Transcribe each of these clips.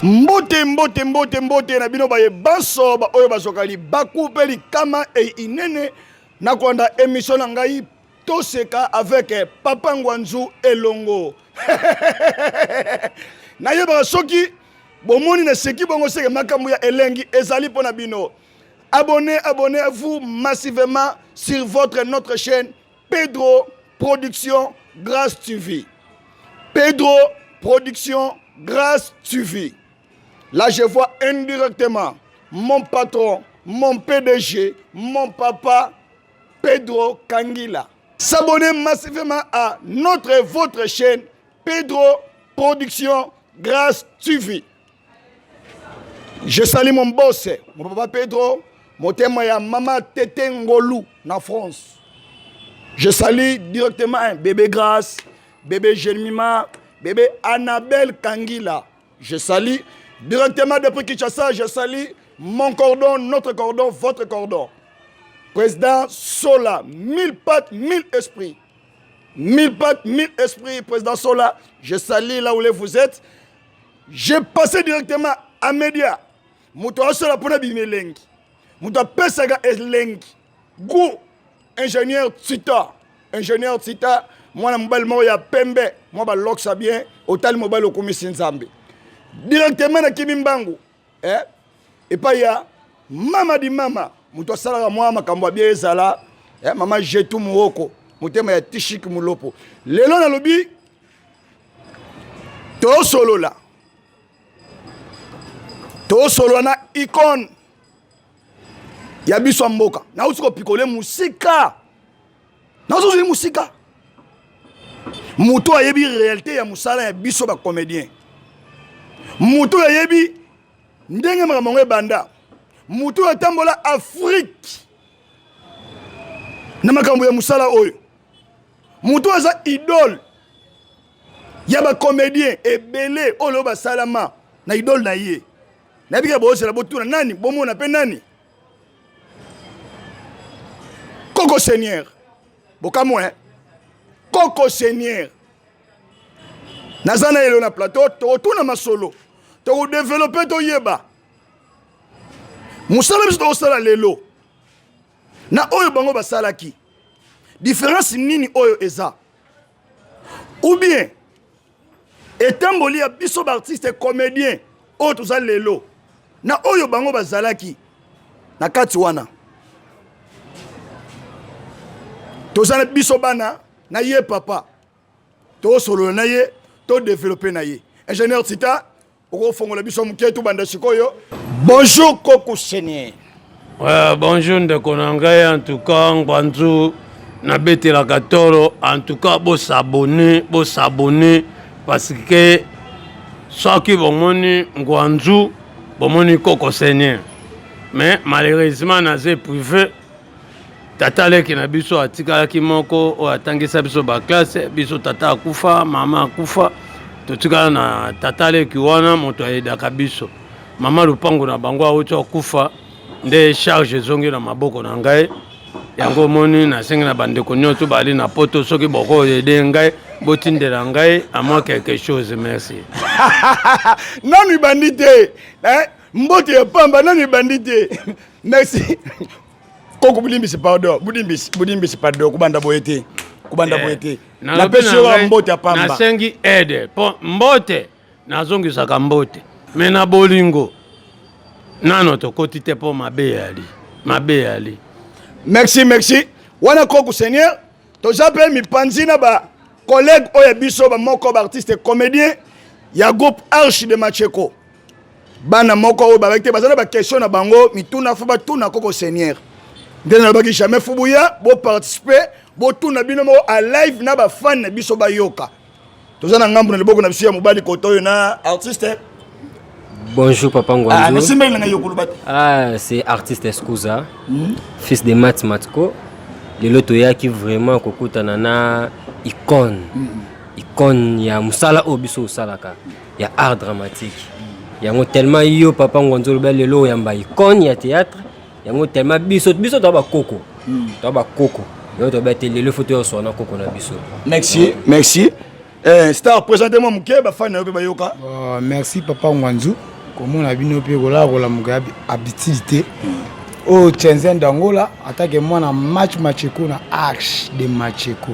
Mbote na bino baye baso ba oyo bazokali bakupeli kama inene na konda émission na ngai toseka avec Papa Ngwanzu elongo na yeba soki bomoni na seki bongo seke makambo ya elengi ezali pona bino. Abonnez-vous massivement sur notre chaîne Pedro Production Grâce TV. Pedro Production Grâce TV. Là, je vois indirectement mon patron, mon PDG, mon papa, Pedro Kangila. S'abonner massivement à votre chaîne Pedro Production Grâce TV. Je salue mon boss, mon papa Pedro, mon témoin ya Maman Tete Ngolou, en France. Je salue directement bébé Grâce, bébé Jelmima, bébé Annabelle Kangila. Je salue directement depuis Kinshasa, je salue mon cordon, notre cordon, votre cordon. Président Sola, 1000 pattes, 1000 esprits. 1000 pattes, 1000 esprits, Président Sola. Je salue là où vous êtes. J'ai passé directement à Média. Moutoua Sola pour n'abîmer lengi. Moutoua Pesaga et lengi. Gou, ingénieur Tsita. Ingénieur Tsita. Moi, je suis Pembe. Moi, je suis bien. Autant mobile au commissaire Nzambe. Directement à Kimimbangu. Et pas ya mama di mama. Muto sala moi makambo bien ezala. Mama jetu muoko. Mutema ya tishik mulopo. Lelo na lobi to solo la. To solo na icône. Ya biso mboka. Na usiko pikole musika. Na usiko musika. Muto ayebi réalité ya musala ya biso ba comédien. Muto ayebi ndenge makambo banda. Muto atambola Afrique. Na makambo ya musala oyo. Muto aza idole. Ya ba comédien ebele olo ba salama na idole na ye. Na bika bo sala botuna nani bomo na pe nani. Coco Seigneur. Bokamo Coco Seigneur. Nazana elo na plateau to tuna masolo. To développer to yeba. Musala biso to sala lelo. Na oyo bango basala ki. Différence nini oyo eza. Ou bien etamboli ya biso ba artiste comédien oyo to sala lelo. Na oyo bango basala ki. Na kati wana. To sala biso bana na ye papa. To solo na ye, to développer na ye. Ingénieur Tita bonjour Coco Seigneur. Bonjour Ndekonangai, en tout cas Ngwanzu Nabete la 14, en tout cas vous s'abonner parce que ceux qui vont moni Ngwanzu vont moni Coco Seigneur. Mais malheureusement naze privé tata leki na biso atika ki moko o atangisa biso ba classe biso tata akufa mama akufa. Totika na tatale kiwana moto ayedaka biso mama lupango na bango auto kufa nde charge zongi na maboko na ngai yango moni na sengi na bandeko nyoto bali na poto soki boko yede ngai botindela ngai à moi quelque chose merci. Non ni bandité mbote ya pamba non ni bandité merci. Koko bulimbisi pardon bulimbisi pardon kubanda boyete kubanda boyete na pesho wa mbote apamba na sengi aide po mbote na zongi saka mbote mena bolingo nano to kotite po mabe ali merci wana Coco Seigneur to jappel mi panzina ba collègue oya biso ba moko ba artiste comédien ya groupe Arche de Macheko bana moko o ba vekte bazana ba question na bango mituna fa ba tuna Coco Seigneur ndena ba ki jamais fubuya bo participer Botouna binomo à live na ba fan na biso ba yoka. Tozana ngambu na liboko na biso ya mobali kotoyo na artiste. Bonjour Papa Ngwanzu. C'est artiste Escouza, fils de Matko. Le loto yaki vraiment kokutana na icône. Icône ya musala obiso salaka. Ya art dramatique. Yango tellement yo Papa Ngwanzu lelo yamba icône ya théâtre. Yango tellement biso to ba Coco. To ba Coco. Le photo merci. Star, présentez-moi mon keb, fan de Bayoka. Merci papa Mwanzu. Comment on a vu nos pieds là, on a mon habitude. Oh, Tchenzen d'Angola, attaque moi dans match Macheko, na axe de Macheko.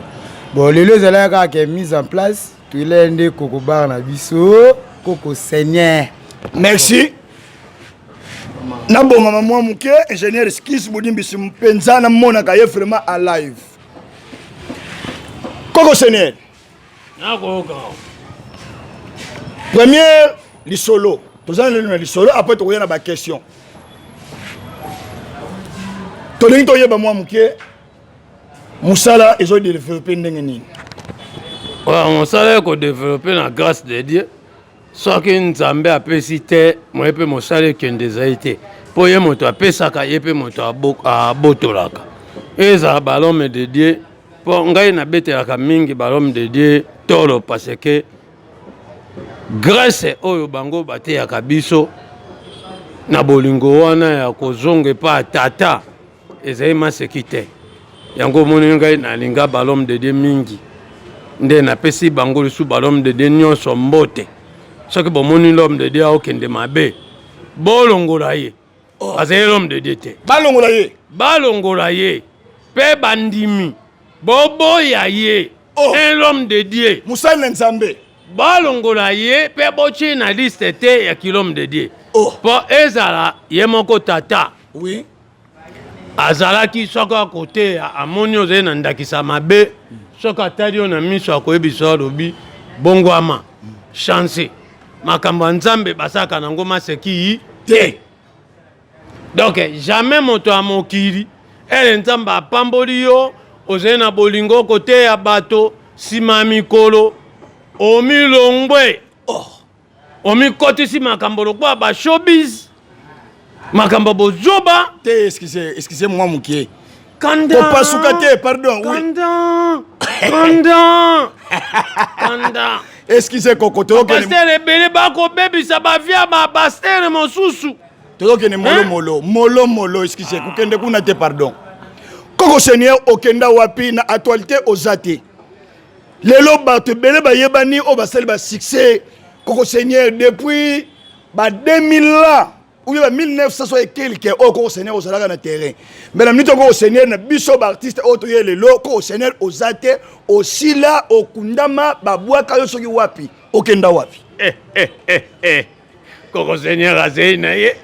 Bon, les deux élèves qui est mis en place, tout l'un Coco Bar na biso, Coco Seigneur. Merci. Nabonga maman muke ingénieur skis budimbi mpenza na mona ka vraiment à live. Coco Seigneur. Première li solo. Tous en li solo après tu reviens à ma question. Tolingi to yeba moi muke. Musala ezo développer ndenge nini. Ouais, musala ko développer na grâce de Dieu. Soki nzambe apesi te moyepe mosala kende zaite po ye moto apesaka ye pe moto abotolaka eza balome de Dieu po ngai nabetelaka mingi balome de Dieu tolo parce que grâce oyo bango bateyaka biso na bolingo wana ya kozonga pa tata ezali maseki te yango moni ngai nalinga balome de Dieu mingi nde napesi bango lisu balome de Dieu nyonso mbote. Ce que bon l'homme de Dieu a aucun de ma baie. Bolongolaye. Parce que l'homme de Dieu était. Balongolaye. Balongolaye. Pe bandimi. Bobo yaye. Un homme de Dieu. Moussa Nzambe. Balongolaye. Pe bochi na liste te ya l'homme de Dieu. Pour ezala yemoko tata. Oui. Azala ki soka côté amonio ze na ndakisa mabe. Soka tadio na miso akoyebiso lobi bongwama. Chance. Makambo nzambe basaka na ngoma seki te. Donc jamais moto amokiri ele nzamba pamboli yo ozena bolingo kote ya bato sima mikolo omilongwe omikotisi makambo lokwa ba showbiz makambo bozoba te excusez-moi mukie kanda kopasuka te pardon kanda excusez kokoto pasteur ebele bako bebisa bavia ba pasteur mosusu tokene molo excusez kokende kuna te pardon koko seigneur okenda wapi na actualité ozate lelo bato bele bayebani o basali ba succès koko seigneur depuis ba 2000 là ou bien 1900 et quelques au koko seigneur ozalaka na terrain mais la minute koko seigneur na biso ba artiste auto ye lelo koko seigneur ozate osila okundama babwaka yo soki wapi okenda wapi koko seigneur azei na ye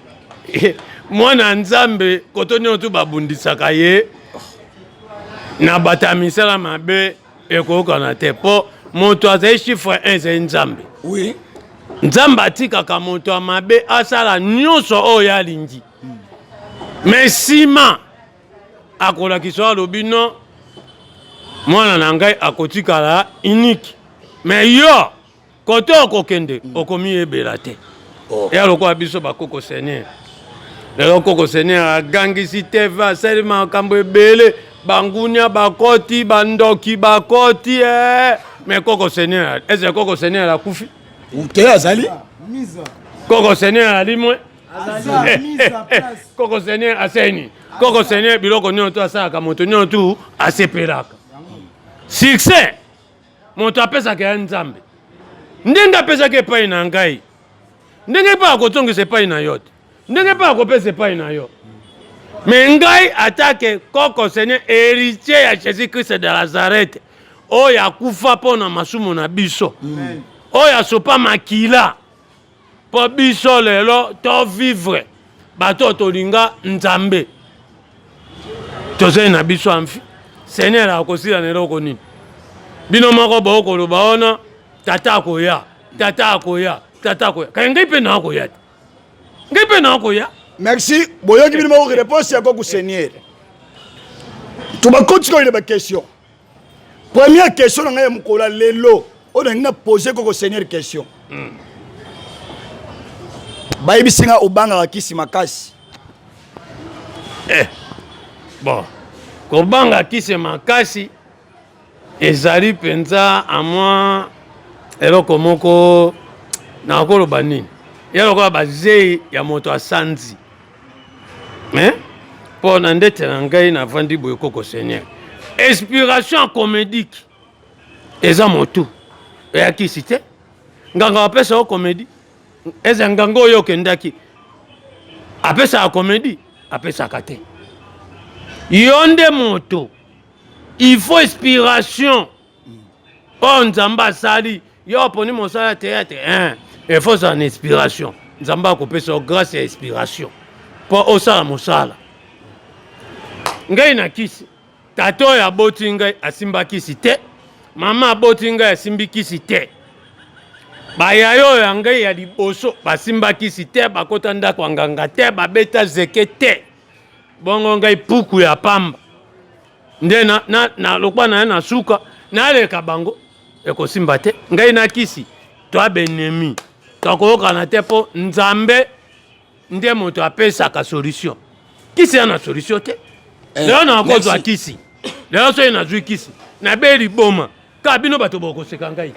mwana nzambe kotoni otu babundisaka ye na batamisala mabe ekokana te po moto azali chiffre 1 ezali nzambe oui nzambe atikaka moto ya mabe asala nyonso oyo alingi me nsima akolakisa alobi no mwana na ngai akotikala unique me yo kote okokende okomiyebela te ya lokola biso bakoko seigneur lelo koko seigneur agangisi te va asali makambo ebele bangunia bakoti bandoki bakoti me koko seigneur eze koko seigneur akufi te azali koko seigneur alimwe koko seigneur aseni koko seigneur biloko nyonso asalaka moto nyonso asepelaka succès moto apesaka ya nzambe ndenge apesaka epai na ngai ndenge mpe akotongisa epai na yo te ndenge mpe akopesa epai na yo me ngai atake koko seigneur héritier ya jésus christ de nazareth oyo akufa mpo na masumu na biso oyo asopa makila mpo biso lelo tovivre bato tolinga nzambe tozali na biso amfi seigneur akosila na eloko nini bino moko bokoloba ona tata akoya kaya ngai mpe na akoya te ngai mpe na akoya. Merci. Boyoki bino moko réponse ya koko seigneur tubakoti koyele ba question première question na ngai mukola lelo on a posé koko seigneur question bayibisinga obanga kisi makasi bon kobanga kisi makasi ezali penza amwa eloko moko na koloba nini eloko bazei ya moto asanzi mpo na ndete na ngai navandi boye koko seigneur inspiration comédique eza motu ya kisi te nganga apesa o comédie eza nganga oyo okendaki apesa comédie apesaka te yo nde moto il faut inspiration o nzambe asali yo oponi mosala théâtre il faut ça en inspiration nzambe akopesa o grâce ya inspiration mpo osala mosala ngai na kisi tata oyo aboti ngai asimba kisi te mama aboti ngai asimbi kisi te bayaya oyo ya ngai ya liboso basimba kisi te bakota ndako ya nganga te babeta zeke te bongo ngai puku ya pamba nde na lokwa na ye na suka naleka bango ekosimba te ngai na kisi toa benemi tokoyokana te mpo nzambe nde moto apesaka solution kisi ya na solution te lelo nakozwa kisi lelo soki nazwi kisi nabeli boma ka bino bato bokoseka ngai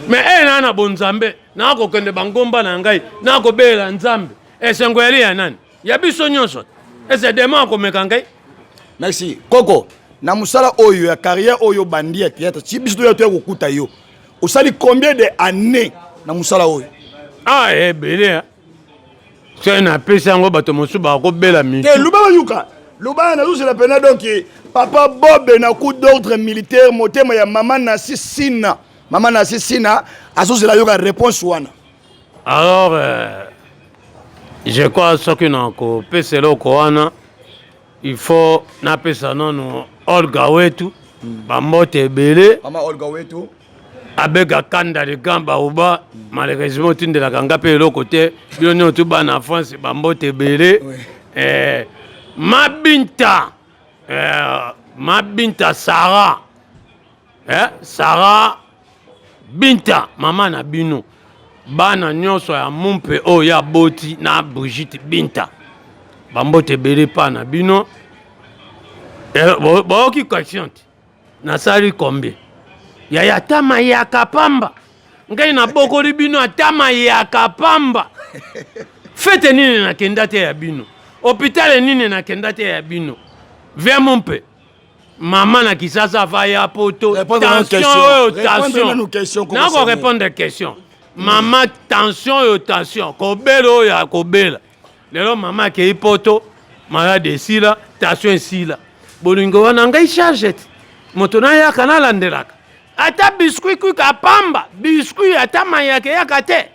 me na bonzambe nakokende bangomba na ngai nakobela nzambe esengo yali ya nani ya biso nyonso ese dema akomeka ngai. Merci Koko na musala oyo ya carrière oyo bandi ya théâtre si biso ya to kokuta yo osali combien de années na musala oyo? Ebele c'est na pesa ngo bato mosu ba ko bela mi ke luba yuka luba na zo la pena donc papa Bob na coup d'ordre militaire motema ya mama na sisina azo la yoka réponse wana. Alors je crois ce que na ko pesa lo ko wana il faut na pesa nono Olga wetu bambote ebele mama Olga wetu abega kanda de gamba oba malheureusement tindela kanga pe lo côté bino tu ba na France bambote ebele mabinta Sarah Sarah binta mama na bino bana nyonso ya mumpe o ya boti na Brigitte binta bambote ebele pa na bino boki consciente nasali combien ya atama ya kapamba ngai na bokoli bino atama ya kapamba fete nini na kendate ya bino hôpital nini na kendate ya bino via mompe mama na kisasa va ya poto tension nako répondre question mama tension kobelo ya kobela lelo mama ke ipoto malade sila tension sila bolingo wana ngai charge moto na ya kana landelaka ata biscuit kuka pamba biscuit ata mayake yaka te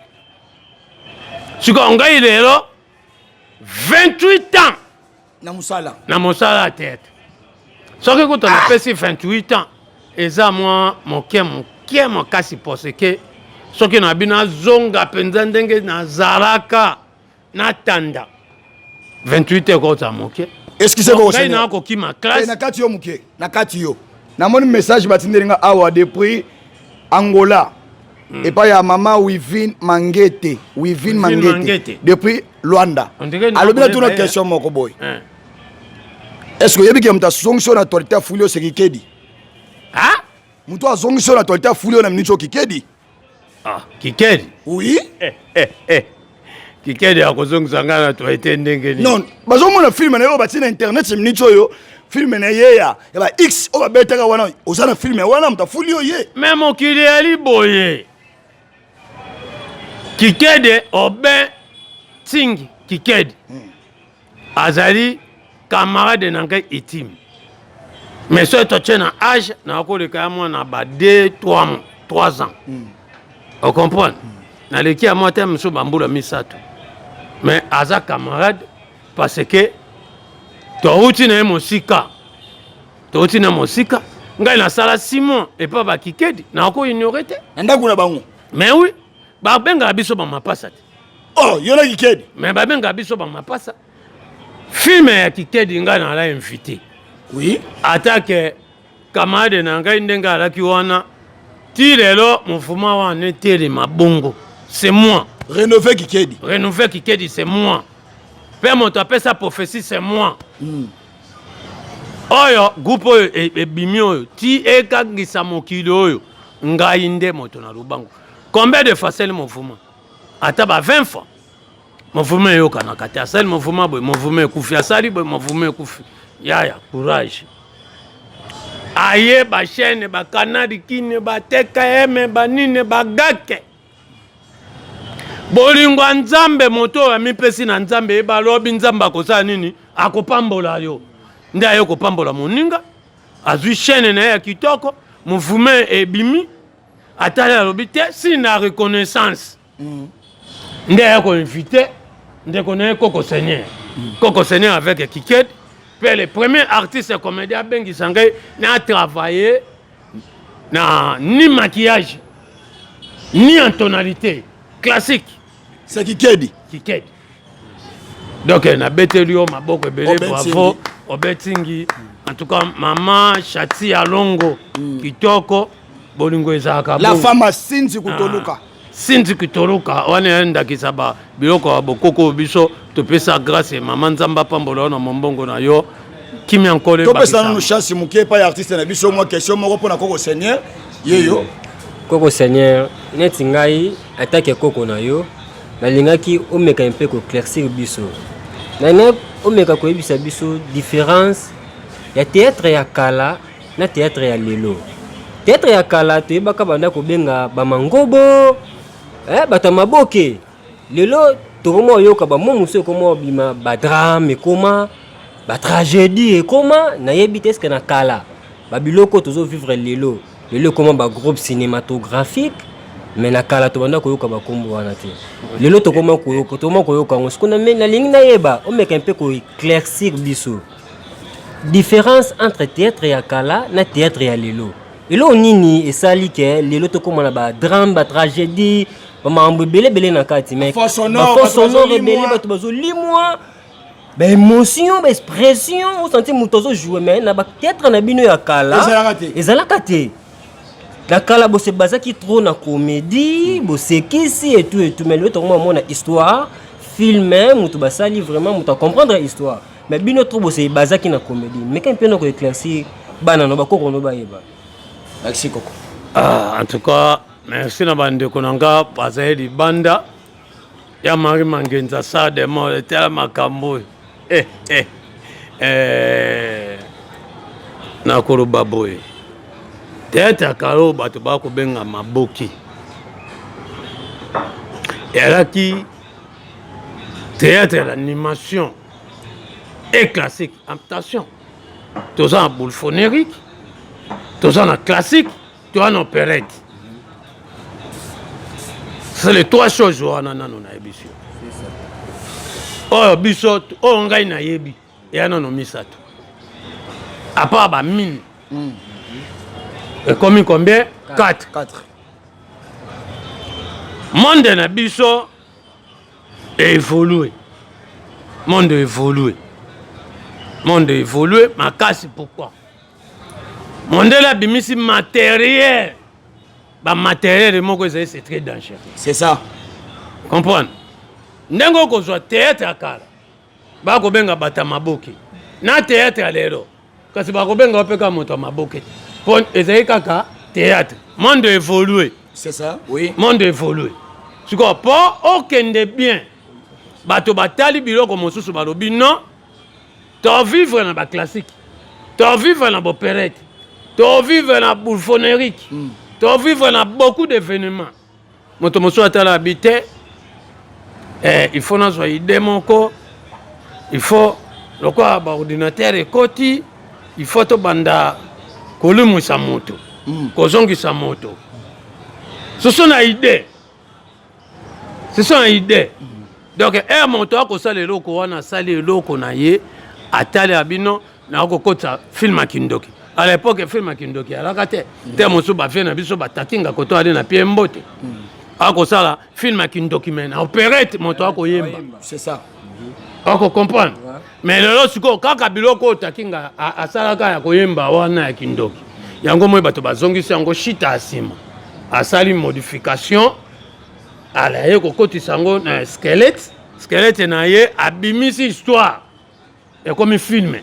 siko ngai lelo 28 ans na musala tete soki kuto na pesi 28 ans eza mwa moke makasi parce que soki na bina zonga penza ndenge nazalaka natanda 28 ekota moke excusez moi ngai na kokima classe na kati yo moke na kati yo na mon message batindelinga awa depuis Angola et pas ya mama Wivin Mangete depuis Luanda alobina tuna question moko boy est-ce que yebi ke mta sonction na torita fulio sekikedi mtu azongisho na torita fulio na mnicho kikedi kikedi oui kikedi akozongisa ngana to etendenge ni non bazomona film na yo batina internet mnicho yo film na yeya ba x o ba betaka wana osana film wana mtafulio ye même okili ali boye kikedi obe tingi kikedi azali camarade nanga itim mais so to tena âge na ko le kaya na ba 3 ans on comprend na le ki a moi tem so bambula misato mais aza camarade parce que touti na mosika ngai na sala 6 mois et pas ba kikedi na ko ignorer te ndako na bango mais oui ba benga biso ba mapasa te yona kikedi mais ba benga biso ba mapasa film ya kikedi ngai na la invité oui attaque camarade na ngai ndenga alaki wana ti lelo mufuma wana tele mabongo c'est moi rénover kikedi c'est moi père moto appelle ça prophétie c'est moi oyo groupe oyo ebimi oyo ti ekangisa mokili oyo ngai nde moto na lubango combien de fois c'est le mouvement ata ba 20 fois mouvement yoka kati asali mouvement boy mouvement ekufi asali boy mouvement ekufi yaya courage aye bachaîne bakanadi kine baTKM banine bagake bolingo nzambe moto amipesi na nzambe balobi nzamba akosala nini akopambola yo nde aye kopambola moninga azwi chaîne na ye ya kitoko mouvement ebimi atali alobi te si na reconnaissance nde aye koinvite ndeko na ye Koko Seigneur Koko Seigneur avec Kiked puis le premier artiste comédien bengi sangai n'a travaillé na ni maquillage ni en tonalité classique. C'est Kikedi. Kikedi. Donc na betelio maboko belé bravo obetingi en tout cas maman Chati Alongo kitoko bolingo ezaka la femme a Sinzi Kutoluka. Sinzi Kutoluka on enda kisaba biloko bokoko biso to pesa grâce maman nzamba pambola na mombongo na yo kimi encore to pesa na chance mukie pa artiste na biso moi question moko pona Koko Seigneur yeyo Koko Seigneur neti ngai attaque Koko na yo nalingaki omeka un peu ko claircir biso na omeka ko ebisa biso différence ya théâtre ya kala na théâtre ya lelo. Théâtre ya kala to yebaka banda ko benga ba mangobo bata maboke lelo tokomo yoka ba momuso komo bima ba drame koma ba tragédie koma na yebite eske na kala ba biloko tozo vivre lelo koma ba groupe cinématographique mais na kala to banda ko yoka ba kombo wana te lelo tokoma ko yoka ngosukuna mais na lingi na yeba o meka un peu ko éclaircir biso différence entre théâtre ya kala na théâtre ya lelo nini esali ke lelo tokoma na ba drame ba tragédie mambo belé na kati mais faux sonore belé bato bazo limwa ba émotion ba expression au senti mutozo jouer mais na ba théâtre na bino ya kala ezalaka te la kala bo se bazaki trop na comédie bo sekisi et tout mais le tomo mona histoire film muto basali vraiment muto comprendre histoire mais bino trop bo se bazaki na comédie mais quand peu no ko éclaircir bana no ba koko no ba yeba. Merci Koko. En tout cas merci na bande konanga bazeli banda ya mari mangenza sa de mo tela makambo na koroba boy théâtre kalo bato ba ko benga maboki eraki théâtre d'animation et classique attention tous en boule phonérique tous en classique tous en opérette. C'est les trois choses wana nano na ebisio. Oh biso oh ngai na yebi ya nano misato. À part ba mine. Et combien 4. Monde na biso évolué. Monde évolué makasi pourquoi? Monde la bimisi matériel. Matériel c'est très dangereux. C'est ça. Comprendre. Ndengo ko zo théâtre akala. Ba ko benga bata maboki. Na théâtre alero. Kasi ba ko benga opeka moto maboki. Pon ezai kaka théâtre. Monde évolué. C'est ça. Oui. Monde évolué. Tu comprends okende bien. Bato batali biloko mosusu balobi non. To vivre na ba classique. To vivre na opérette. To vivre na boule phonérique. Tu vivre dans beaucoup d'événements. Moto moso atala habité. Il faut nous aider mon corps. Il faut le quoi ordinateur et koti. Il faut to banda kolumu sa moto. Kozongi sa moto. Ce sont des idées. Ce sont des idées. Donc moto ko sale loko wana sale loko na ye atali abino na ko kota film akindoki. À l'époque, le film Kindoki, à la carte, Temosu Bafé, Nabiso Batakinga, Koto Adena, Piembote. À Kosala, film Kindoki, mais opérette, mon toit, c'est ça. On comprend. Mais le lot, quand Kabiloko Takinga, à Salaka, Koyemba, Wana, Kindoki. Yango Moy Batoba Zongi, c'est un chita asima. À sali modification, à la Yoko Koti Sango, squelette, naye, abimisi histoire. Et comme film.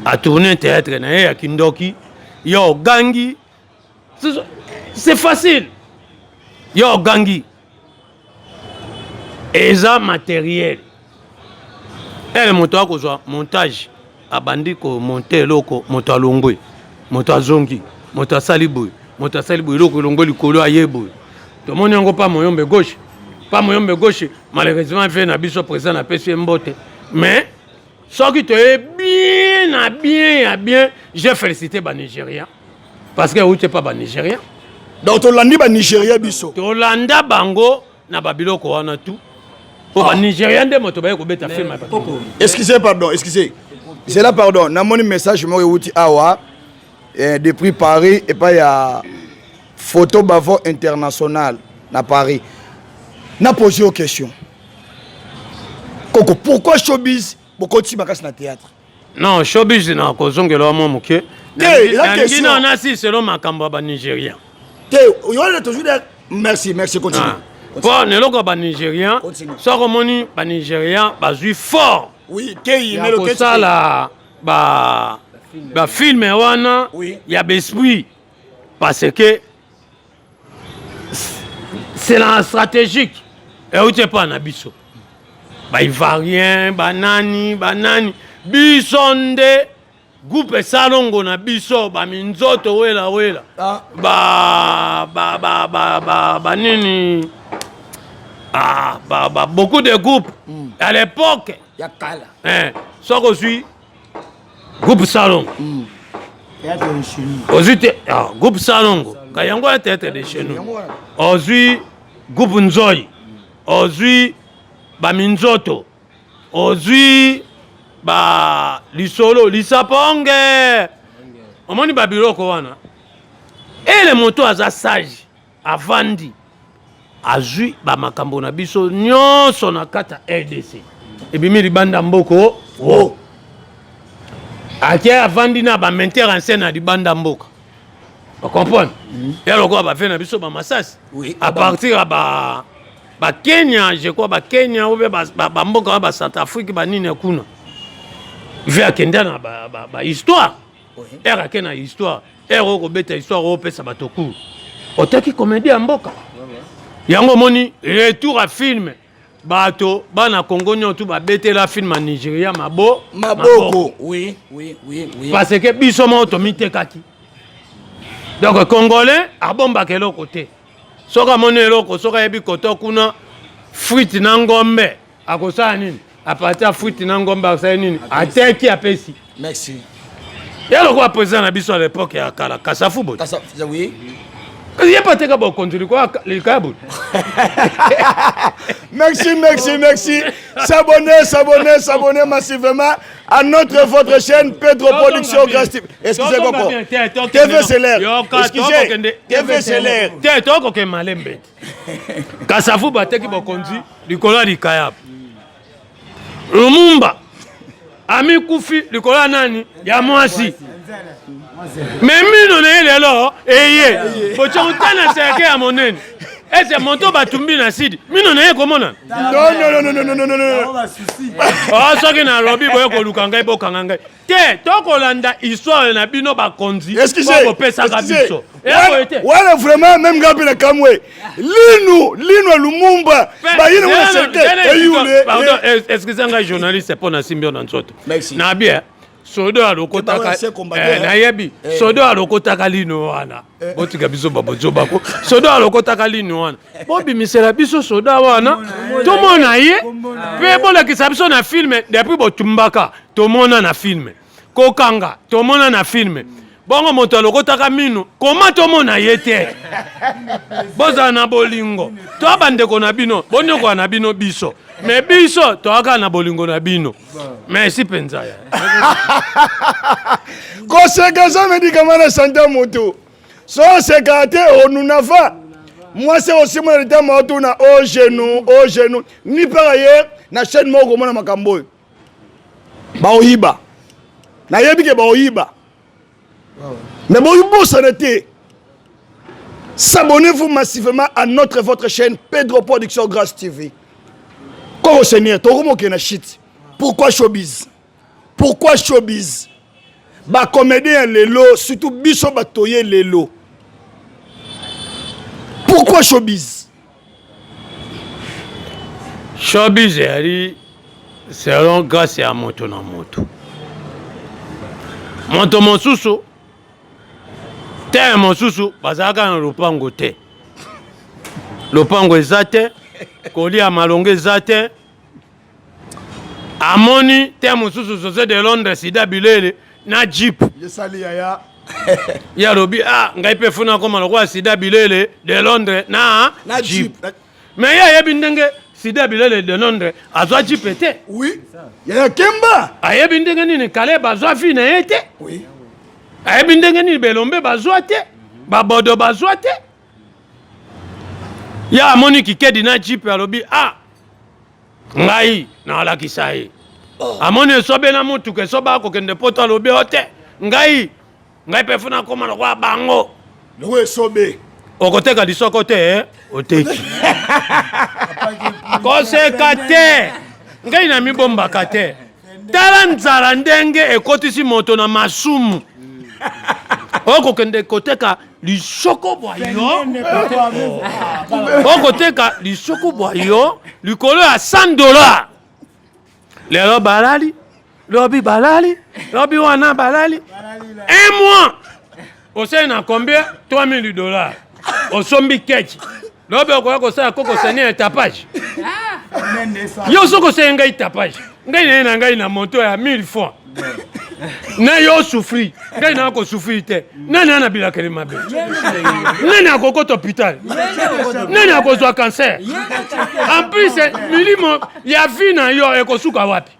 À tourner théâtre à Kindoki, yo gangi, c'est facile. Yo gangi, et ça matériel. Et le montage à bandi ko monter loko montalongwe. moto azongi moto asali boye moto asali boye eloko elongo likolo aye boye tomoni yango pa moyombe gauche malheureusement fait na biso président na pesi mbote mais soki toye bien j'ai félicité ba Nigérien parce que outé pas ba Nigérien donc tolandi ba Nigeria biso tolanda bango na babiloko wana tout pour ba Nigérien de moto baye ko beta film excusez c'est là pardon na moni message mo outi awa depuis Paris et pas ya photo bavo international na Paris na posé aux questions Koko pourquoi showbiz beaucoup de bakasi na théâtre non showbiz na kozongelo mo moké la question on a si selon makambo ba Nigérien merci continue bon neloko ba Nigérien so komoni ba Nigérien bazui fort oui kei melo kosala ba film wana ya besprit parce que c'est la stratégique et où tu pas na biso ba ivarien banani biso nde groupe salongo na biso ba minzoto wela ba nini beaucoup de groupes à l'époque ya kala so ko suis groupe salongo groupe salongo kayango ya tête de chez nous ozui groupe nzoi ozui ba minzoto ozui ba lisolo lisaponge omoni ba biloko wana et le moto aza sage avandi azui ba makambo na biso nyonso na kata RDC ebimi libanda mboko ake avandi na ba menteur en scène na libanda mboka vous comprenez et alors quoi ba fait na biso ba masasi à partir ba Kenya je crois ba Kenya ou ba mboka ba Centrafrique ba nini kuna via kenda na ba histoire era kena histoire ero ko beta histoire o pesa batoku otaki comédie ya mboka yango moni retour à film bato bana Congo nyoto ba betela film à Nigeria maboko oui parce que biso mo to mitekaki donc congolais abomba kelo côté soka moni eloko soka yebi koto kuna frite na ngombe akosala nini apata frite na ngombe akosala nini ateki apesi merci yalo kwa président na biso à l'époque ya kala Kasafu boy oui il y a pas teka bo conduire quoi le câble merci s'abonner massivement à votre chaîne Pedro Production Grastif. Excusez Coco. TV Célère. Excusez. TV Célère. Toko ke malembe. Kasafu bateki bo conduire likolo likayab. Lumumba ami kufi likolo nani ya mwasi. Mais mino na lelo eye bocho utana seke ya monene ese monto batumbi na sidi mino na ye komona non ah soki na robi boye ko lukanga ibokanga ngai te tokolanda histoire na bino bakonzi ko pesa ka biso wala vraiment même gapi na kamwe linu Lumumba ba yine wala seke eyule pardon excusez-moi journaliste pour na simbio na nzoto na bien sodo alokotaka na yebi sodo alokotaka lino wana botika biso babozo bako sodo alokotaka lino wana bobimisela biso sodo wana tomona ye pe bolakisa biso na filme depuis botumbaka tomona na filme kokanga tomona na filme bongo moto alokotaka mino koma tomona ye te boza na bolingo to bandeko na bino bondeko na bino biso mais biso toaka na bolingo na bino merci penza ya kosekaza médicament santé moto so sekate onunava moi c'est aussi mon état moto na au genou ni par ailleurs na chaîne moko mona makambo baoyiba na yebike baoyiba mais bon santé. S'abonnez-vous massivement à votre chaîne Pedro Production Grâce TV. Comment Seigneur, pourquoi showbiz? Pourquoi showbiz? Ba comédien lelo, surtout biso batoye lelo. Pourquoi showbiz? Showbiz c'est grâce à moto na moto. Moto mosusu te mosusu bazalaka na lopango te lopango eza te kolia malongo eza te amoni te mosusu José de Londres Sida Bilele na jeep yesali yaya ya lobi ngai pe funa koma lokwa Sida Bilele de Londres na jeep mais ya yebi ndenge Sida Bilele de Londres azwa jeep ete oui yaya Kemba ayebi ndenge nini kale bazwa fi na ete oui ayebi ndenge nini belombe bazwa te babodo bazwa te ya amoni kikedi na jeep alobi ngai na alakisa ye amoni esobe na mutuka esoba akokende poto alobi ote ngai pe funa koma lokwa bango loko esobe okoteka lisoko te oteki koseka te ngai na mibombaka te tala nzala ndenge ekotisi moto na masumu okokende koteka lisoko bwa yo okoteka lisoko bwa yo likolo ya $100 lelo balali lobi balali lobi wana balali un mois osei na combien $3000 osombi kechi lobi okoya kosala koko sene tapage yo soko se ngai tapage ngai na ngai na moto ya 1000 fois na yo souffri ngai na ko souffri te nani ana bilakeli mabe nani akokota hôpital nani akozwa cancer en plus milimo ya vie na yo ekosuka wapi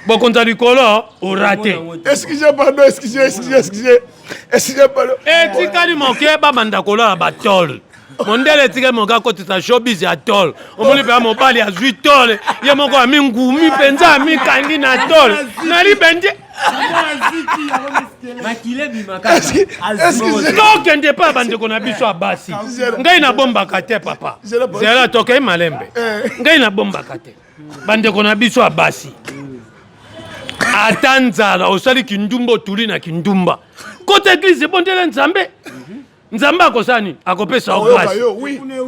bokonza likolo orate excusez pardon excusez pardon etikali moke babanda kolola batol mondele etikali moke akotisa showbiz ya tol omoni mpe mobali azwi tol ye moko ami ngumi mpenza amikangi na tol nalibende tokende mpe bandeko na biso ya basi ngai nabombaka te papa zela tokei malembe ngai nabombaka te bandeko na biso ya basi ata nzala osali kindumba otuli na kindumba kota eglise ebondele nzambe nzambe akosani akopesa oglasi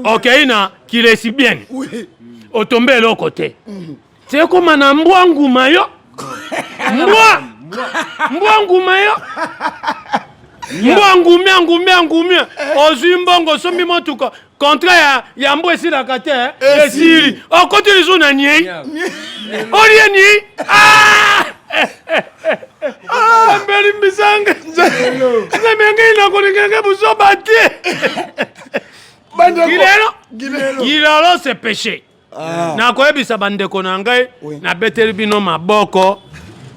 okei na kilesibienne otombe eloko te tekoma na mbwa nguma yo mbwa nguma yo mbwa ngumia ozwi mbongo osombi motuka kontra ya mbwa esilaka te esili okoti lisu na niei olie niei ambeli mbisanga nzamengei nakoningenge busoba te gilelo se péché nakoyebisa bandeko na ngai nabeteli bino maboko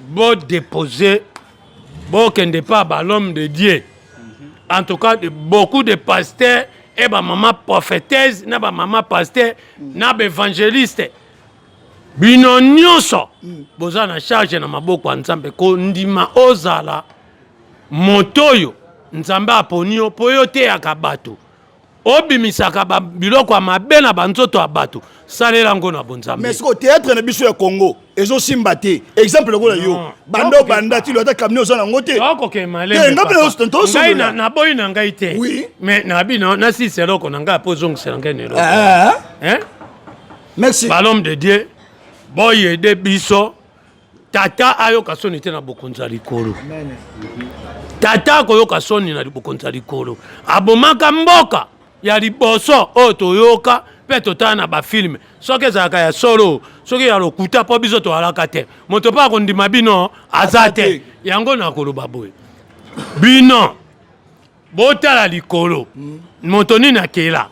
bodépose bokende pa l'homme de Dieu en tout cas beaucoup de pasteurs et maman prophétesse na maman pasteur na évangéliste bino nyonso boza na charge na maboko ya nzambe ko ndima ozala motoyo nzambe aponi yo po yo teyaka bato obimisaka biloko ya mabe na banzoto ya bato salela ngo na bonzambe mais siko théâtre na biso ya Congo ezosimba te exemple lokola yo banda ti lo ata camion oza nango te okoke malembe ngai na boyi na ngai te mais na bino na si seloko na ngai po zongisela ngai neloko merci l'homme de Dieu boye de biso tata ayoka soni te na bokonza likolo tata akoyoka soni na bokonza likolo abomaka mboka ya liboso oyo toyoka mpe totala na bafilme soki ezalaka ya solo soki ya lokuta mpo biso toalaka te moto mpo akondima bino aza te yango na koloba boye bino botala likolo moto nini akela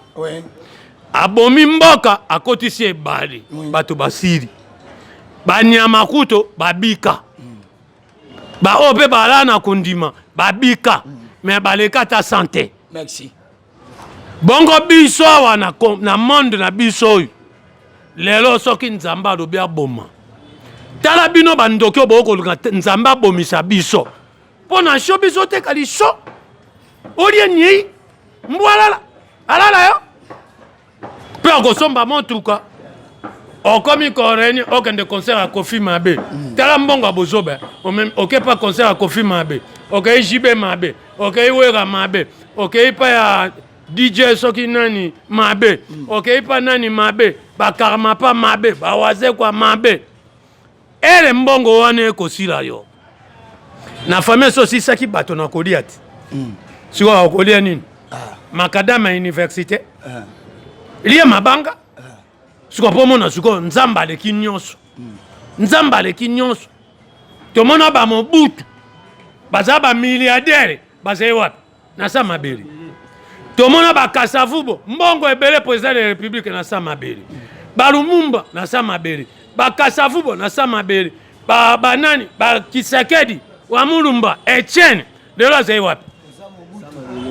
abomi mboka akotisi ebale bato basiri banyama kuto babika baoyo mpe balala na kondima babika me baleka ta santé merci bongo biso awa na monde na biso oyo lelo soki nzambe alobi aboma tala bino bandoki oyo bokoluka nzambe abomisa biso mpo na sho biso oteka liso olie niei mbwa alala yo mpe akosomba motuka okomi koreni okende concert ya Kofi Mabe tala mbongo bozoba okepa concert ya Kofi Mabe okei jibe mabe okei wera mabe okei pa ya DJ soki nani mabe okei pa nani mabe bakarma pa mabe bawaze kwa mabe ele mbongo wane ekosila yo na famille aussi ça qui bato na kolia ti si wa kolia nini makadama université lié mabanga siko pomona siko nzamba le kinyonso nzamba le kinyonso to mona ba mobutu baza ba milliardaire baza wapi na sa mabeli to mona ba kasavubo mbongo ebele président de la république na sa mabeli ba lumumba na sa mabeli ba kasavubo na sa mabeli ba nani ba Kisekedi wa mulumba Etienne de la za wapi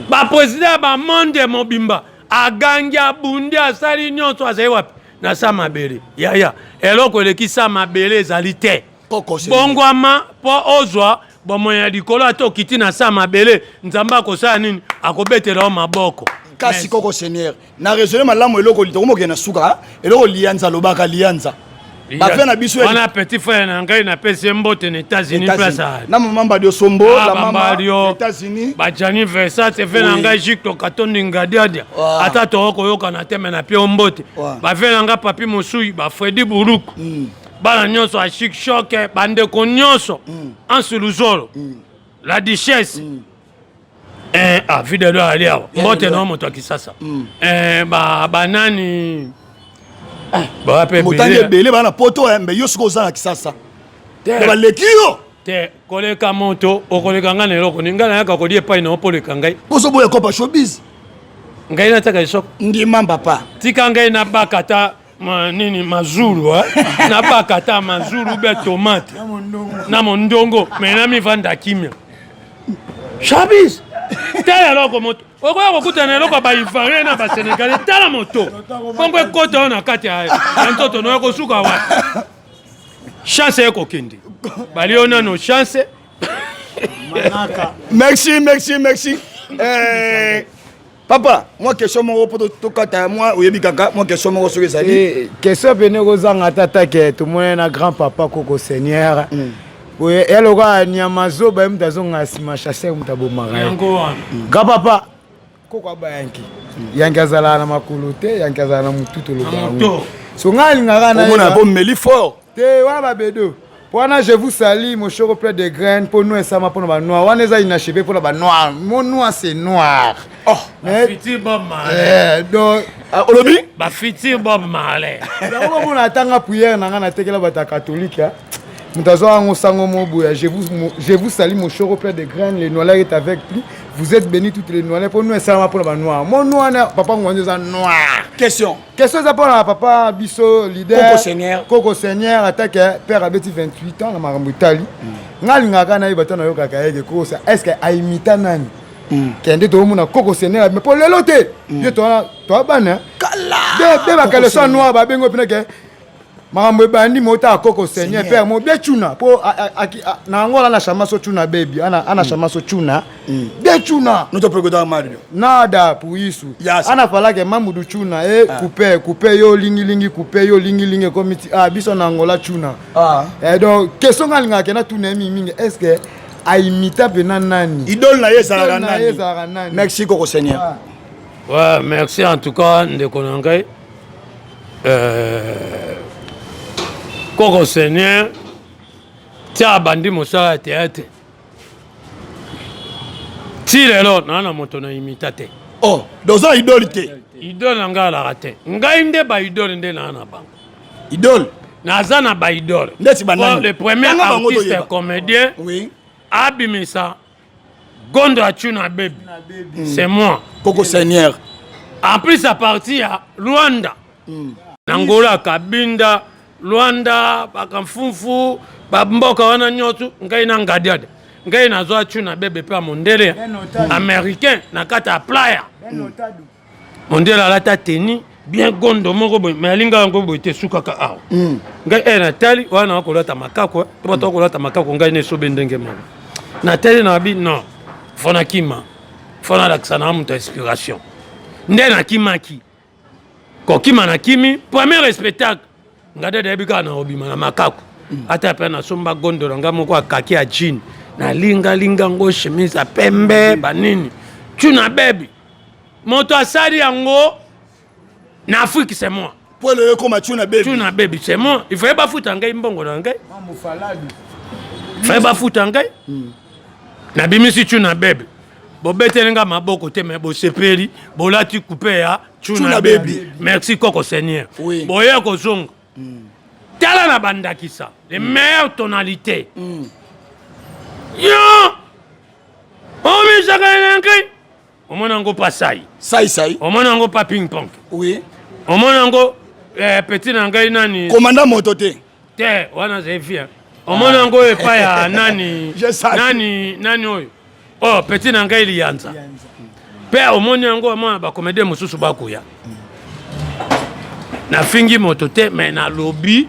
ba président ba monde mobimba aganga bundi asali nyonso za wapi na sa mabeli yaya eloko eleki sa mabeli ezali te bongwama po ozwa bomoya likolo ato kiti na sa mabele nzamba akosala nini akobetela maboko kasi koko seigneur na raisonner malamu eloko litokomoke na suka eloko lianza lobaka lianza bafe na biso wana petit frère na ngai na pese mbote na États-Unis place na mama dio sombo la mama États-Unis ba Gianni Versace fe na ngai jikto katondi ngadiadia ata to koyoka na teme na pie mbote ba fe na ngai papi mosui ba Freddy Buruku bana nyonso a chic choc bande ko nyonso en suluzolo la duchesse video ali awa mbote na moto akisasa ba nani ba pe motange bele bana poto mbe yosiko za kisasa ba lekio te koleka moto okoleka ngana eloko ningana yaka kodie pai na opoleka ngai koso boya kopa showbiz ngai na taka shop ndima papa tika ngai na bakata nini mazuru na bakata mazuru be tomate na mondongo mena mi vanda kimia showbiz tala loko moto okoya kokutana eloko ba Ivoirien na ba Sénégalais tala moto bongo ekota na kati ya ntoto no kosuka wa chance ekokende baliona no chance merci papa moi question mon poto tokata moi oyebi kaka moi question mon soki ezali question pene kozanga tata ke tout monde na grand papa koko seigneur oui eloka nyamazo ba mtazonga sima chasse mtabomaka grand papa koko bayanki yanki azala na makulu te yanki azala na mututo lobango so ngali ngaka na mona bo meli fort te wana babedo wana je vous salue mon choro plein de graines pour nous et ça pour ba noir wana eza inachevé pour ba noir mon noir c'est noir oh mais fiti Bob Marley donc olobi ba fiti Bob Marley donc on attend prière na ngana tekela bata catholique mutazo ngo sango mobuya je vous salue mon choro plein de graines les noirs est avec lui vous êtes bénis toutes les noirs pour nous et ça pour ba noir mon noir papa ngwanzo za noir question ça pour papa biso leader Coco Seigneur attaque père abeti 28 ans na makambo Italie ngali ngaka na ibata na yoka kaeke ko ça est-ce que aimita nani kende to mona Coco Seigneur mais pour lelo te yo to bana kala de ba kale so noir ba bengo pineke makambo bandi mota Coco Seigneur père mo betuna po na ngola na shama so tuna baby ana shama so tuna betuna no to pregoda Mario nada pour isu ana fala ke mamudu tuna couper yo lingi couper yo lingi komiti biso na ngola tuna donc question ngalinga ke na tuna mingi est-ce que aimita pena nani idole na yesa nani merci Coco Seigneur ouais merci en tout cas ndeko nangai Coco Seigneur tia bandi mosala théâtre ti lelo na moto na imitate oh doza idole te idole nga la raté ngai nde ba idole nde na banga idole naza na ba idole ndeti banani le premier artiste comédien oui abimisa Gondo Achuna Baby c'est moi Coco Seigneur en plus à partir à Luanda Angola Kabinda Luanda bakamfufu bamboka wana nyotu ngai na ngadiade ngai nazo Achuna Baby pe mondele américain na kata playa mondele la ta teni bien Gondo moko boy mais alinga ngo boy te sukaka aw ngai Natali wana kolata makako to kolata makako ngai ne sobe ndenge mama Natali na bi non fona kima fona laksana muta inspiration nde na kimaki ko kima na kimi premier spectacle ngade de bika na obima na makako ata pe na somba Gondo nga moko akaki a jean na linga ngo chemise a pembe banini Achuna Baby moto asali yango na Afrique c'est moi pour le comme Achuna Baby c'est moi il faut pas foutre ngai mbongo na ngai il faut pas foutre ngai na bimisi chuna bebe bobetelenga maboko te me bosepeli bolati coupe ya chuna baby merci koko seigneur oui. boye kozonga tala na bandakisa les meilleures tonalités yo omi chakalenkai omona ngo pasai sai omona ngo pa ping pong oui omona ngo petit na ngai nani commandant moto te wana zefia omona ngo epa ya nani nani oyo oh petit na ngai lianza pe omoni yango amona ba comédien mususu bakuya na fingi moto te me na lobi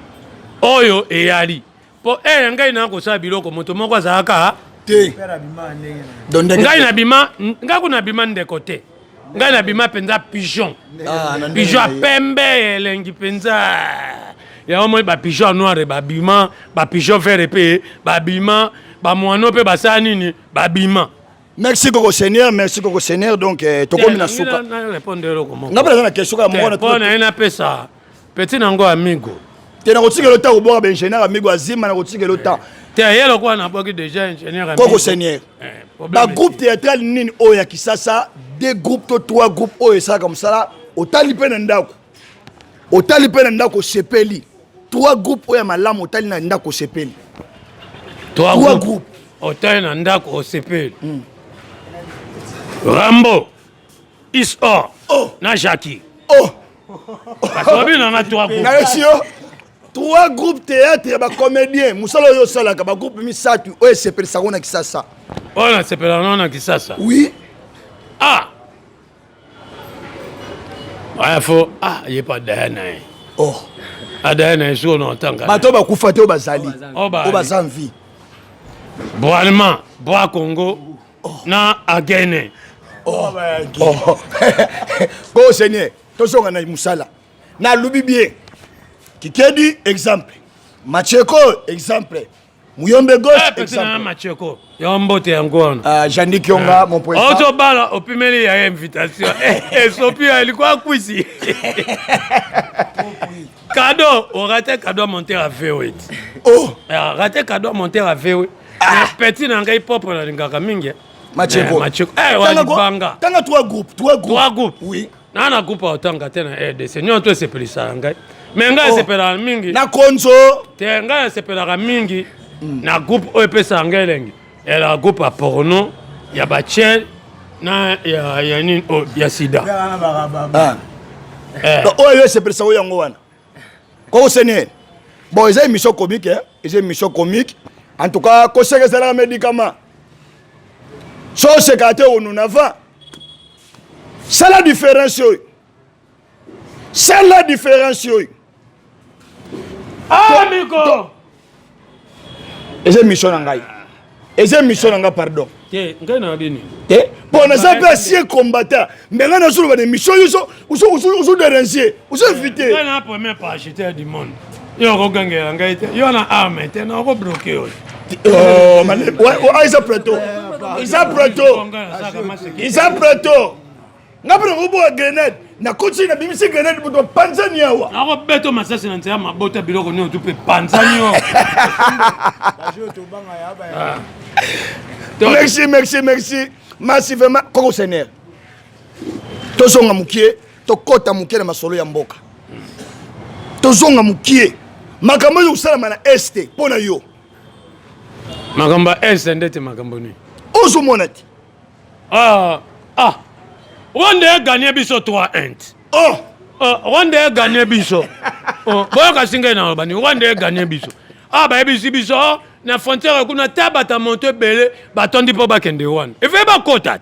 oyo eyali po ngai na ko sa biloko moto moko azaka te ngai na bima ngai kuna bima ndeko te ngai na bima penza pigeon pigeon pembe elengi penza ya moi ba pigeon noir ba bima ba pigeon vert pe ba bima ba moano pe ba sa nini ba bima. Merci Koko Seigneur, donc tokomi na suka. Na répondre ko mo. Ngapela na question ka mo na to. Pona ina pesa. Petit nango amigo. Te na kotika lota ko boka ingénieur amigo azima na kotika lota. Te yelo kwa na boki déjà ingénieur amigo. Koko Seigneur. Ba groupe théâtral nini oya kisasa, deux groupes to trois groupes oya ça comme ça, otali pe na ndako. Otali pe na ndako sepeli. Trois groupes oya malamu otali na ndako sepeli. Trois groupes. Otali na ndako sepeli. Rambo, Isor, na Jackie. Parce que on a trois groupes. Trois groupes théâtre, ba comédien, musala yo sala ka ba groupe misatu, oye sepeli sakona kisasa. On a sepeli na kisasa. Oui. Ah. Ouais, faut il y a pas d'ana. Oh. Adana est sur non tanga. Bato ba kufate o bazali. O bazanvi. Boalma, Boa Congo, na Agene. Go Seigneur, tozonga na musala. Na lubi bien. Kikedi exemple. Macheko exemple. Muyombe gauche exemple. Macheko. Yombo te ngona. Jandi Kionga mon point. Auto bala opimeli ya invitation. Sopi alikuwa kwisi. Cadeau, on raté cadeau monter à VO. Oh, raté cadeau monter à VO. Petit na ngai pop na ngaka mingi. Macheko. Banga. Tanga trois groupes. Oui. Na groupe otanga tena de seigneur to se pelisa ngai. Mais ngai se pela mingi. Na konzo. Te ngai se pela mingi. Na groupe opesa ngai lengi. La groupe a porno, ya bachel na ya nini ya sida. Oyo se pelisa oyo yango wana. Koko Seigneur. Bon, ils ont une mission comique, hein. Ils ont une mission comique. En tout cas, quand c'est que un médicament, c'est que on nous avons. C'est la différence. C'est la différence. Ah, amigo! Ils ont une mission en gaï. Ils ont une mission en gaï, pardon. Ngai na bini. Pour nous appeler si combattant, mais là, nous avons des missions, nous sommes déranger, nous sommes invités. Ngai na premier pas acheter du monde. Yo ko gangela ngai te. Yo na arme te na ko bloquer yo. Oh, ils ont preto. Ngapre ngo bo grenade. Na coach na bimisi grenade buto Tanzania wa. Na ko beto masasi na ntia mabota biloko ni otupe Tanzania. Merci. Massivement Koko Seigneur. Tozonga mukie, tokota mukie na masolo ya mboka. Tozonga mukie. Makambo yo usala na este pona yo. Makamba este ndete makambo ni. Ozo monati. Rwanda a gagné biso 3-1. Rwanda a gagné biso. Boya kasinga na Albani, Rwanda a gagné biso. Ba ebisi biso na frontière kuna tabata monte belé batondi po bakende wana. Efe ba kota.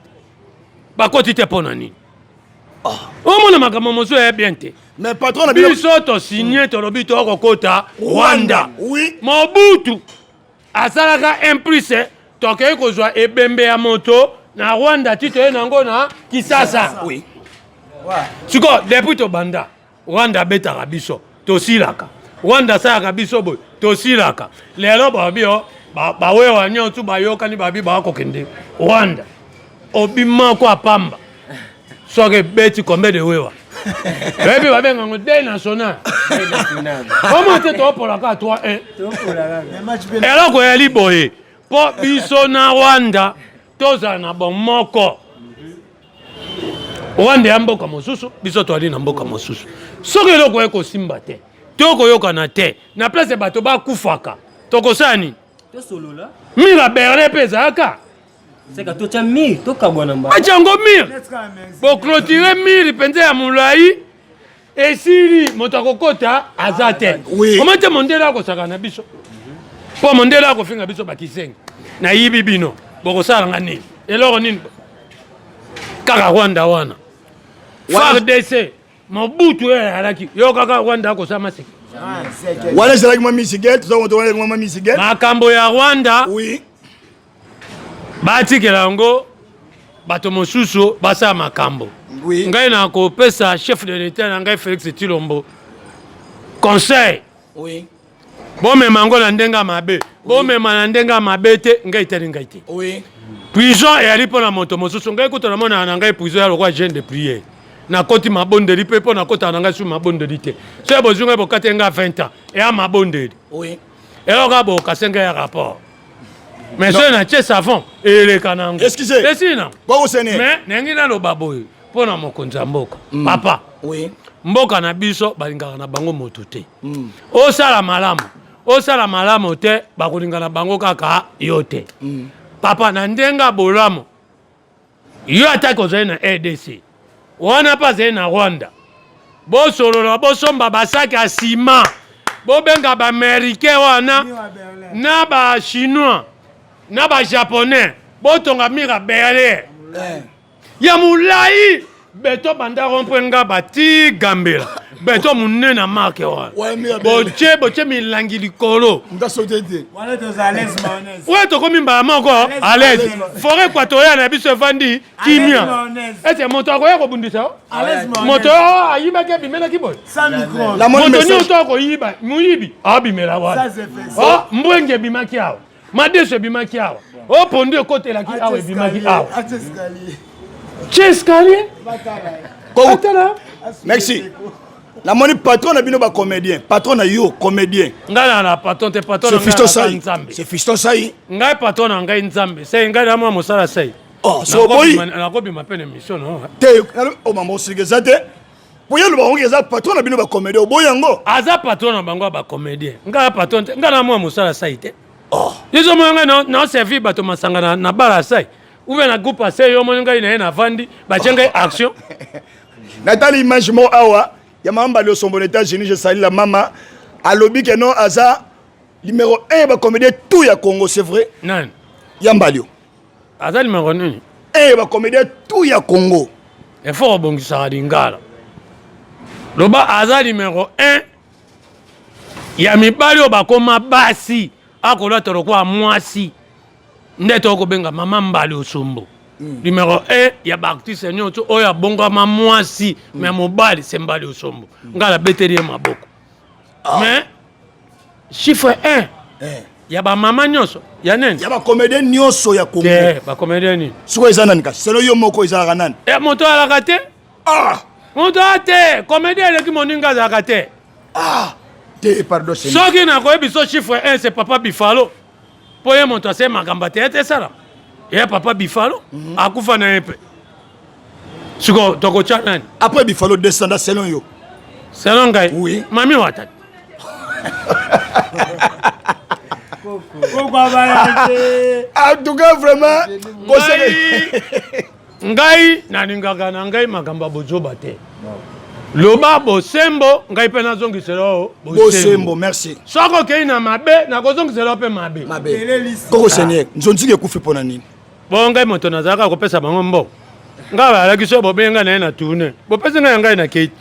Ba koti te pona nini. Mona makambo mozo ya bien te. Mais patron na biso to signé to lobi to kokota Rwanda. Oui. Mobutu asalaka impulse to ke kozwa ebembe ya moto na Rwanda tito nango na Kisasa. Oui. Siko depuis to banda Rwanda betaka biso to silaka. Rwanda saka biso boy to silaka. Lelo babio ba wewa nyotu bayoka ni babi ba kokende. Rwanda obima kwa pamba. Soke beti kombe de wewa. Baby babenga ngo day national. Comment te to pour la 3-1. Eloko ya liboye. Po biso na Rwanda tozala na bon moko wande ya mboka mosusu biso toali na mboka mosusu soki eloko ekosimba te tokoyokana te na place bato bakufaka tokosala nini tosolola mira berlin mpe ezalaka seka totya mire tokabwana mba acango mire boclotire mire mpenza ya molai esili moto akokota aza te omate mondele akosaka na biso mpo mondele akofinga biso bakisengi nayibi bino bokosalanga nini eloko nini kaka Rwanda wana FARDC mobutu eyalaki yo kaka Rwanda akosala maseki wana ezalaki mwa misigel tozakotowanaki mwa misigel makambo ya Rwanda oui batikela yango bato mosusu basala makambo oui ngai nakopesa chef de l'état na ngai Félix Tshilombo conseil oui bomema yango na ndenge ya mabe bomema na ndenge ya mabe te ngai teli ngai te oui prison eyali mpo na moto mosusu ngai kuta namonana na ngai prison ya lokwa jeune de prière nakoti mabondeli mpe mpo nakotana na ngai su mabondeli te so ya bozwi ngai bokati ngai 20 ans eya mabondeli oui eloko bokase ngai ya rapport mais so na tie savon eleka nango excusez esina bokosene mais nengi naloba boye mpo na mokonzi ya mboka papa oui mboka na biso balingaka na bango moto te osala malamu te bakolinga na bango kaka yo te papa na ndenga bolamo yo ataki ozali na RDC wana mpe azali na Rwanda bosolola bosomba basaki ya nsima bobenga baaméricain wana na bachinois na bajaponais botonga mira berlin ya molai beto banda rompwe nga bati gambela beto munene na marke wana boche milangi likolo oyo tokomi mbala moko à l'aise forêt équatoriale na biso evandi kimia ete moto akoya kobundisa moto oyo ayibaki abimelaki boye moto nyonso akoyiba moyibi abimela wana mbwenge ebimaki awa madeso ebimaki awa opondo ekotelaki awa ebimaki awa Escalier merci namoni patron na bino ba comédien patron na yo comédien ngai na patron te patron na c'est Fiston Sai ngai patron na ngai nzambe sai ngai na mwa mosala sai oh so boy nakobima pe na mission no te o mama osigeza te poye lo bango eza patron na bino ba comédien boy yango aza patron na bango ba comédien ngai patron te ngai na mwa mosala sai te oh yezo mo ngai na servi bato masanga na bara sai ouvert na groupe assez yo mo ngai na vandi ba chenga action natali image mo awa ya mamba le sombo États-Unis je salue la mama alobi que non aza numéro 1 ba comédien tout ya Congo c'est vrai non Yambalio aza numéro 1 ba comédien tout ya Congo il faut bongisa lingala loba aza numéro 1 ya mibali obakoma basi akola torokwa mwasi ndeto kobenga mama mbali osombo numéro 1 ya baartiste nyonso oyo abongama mwasi me mobali se mbali osombo ngala beteli ye maboko mais chiffre 1 ya bamama nyonso ya nini ya bacomédien nyonso ya Congo bacomédien nini siko eza nani kasi selo yo moko ezalaka nani moto alaka te moto ate comédien eleki moninga azalaka te te pardon soki nakoyebi so chiffre 1 c'est papa Bifalo po ye moto ase makambo te ete sala ye papa Bifalo akufa na ye mpe siko tokotya nani après Bifalo descenda selon yo selon ngai oui mami watati en tout cas vraiment ngai nalingaka na ngai makambo ya bozoba te loba bosembo ngai mpe nazongisela bosembo merci soki okei na mabe nakozongisela mpe mabe koko seigneur nzonziki ekufi mpo na nini bo ngai moto nazalaka kopesa bango mbongo ngai bayalaki so bobenga na ye na tourne bopesi ngai ya ngai na keiti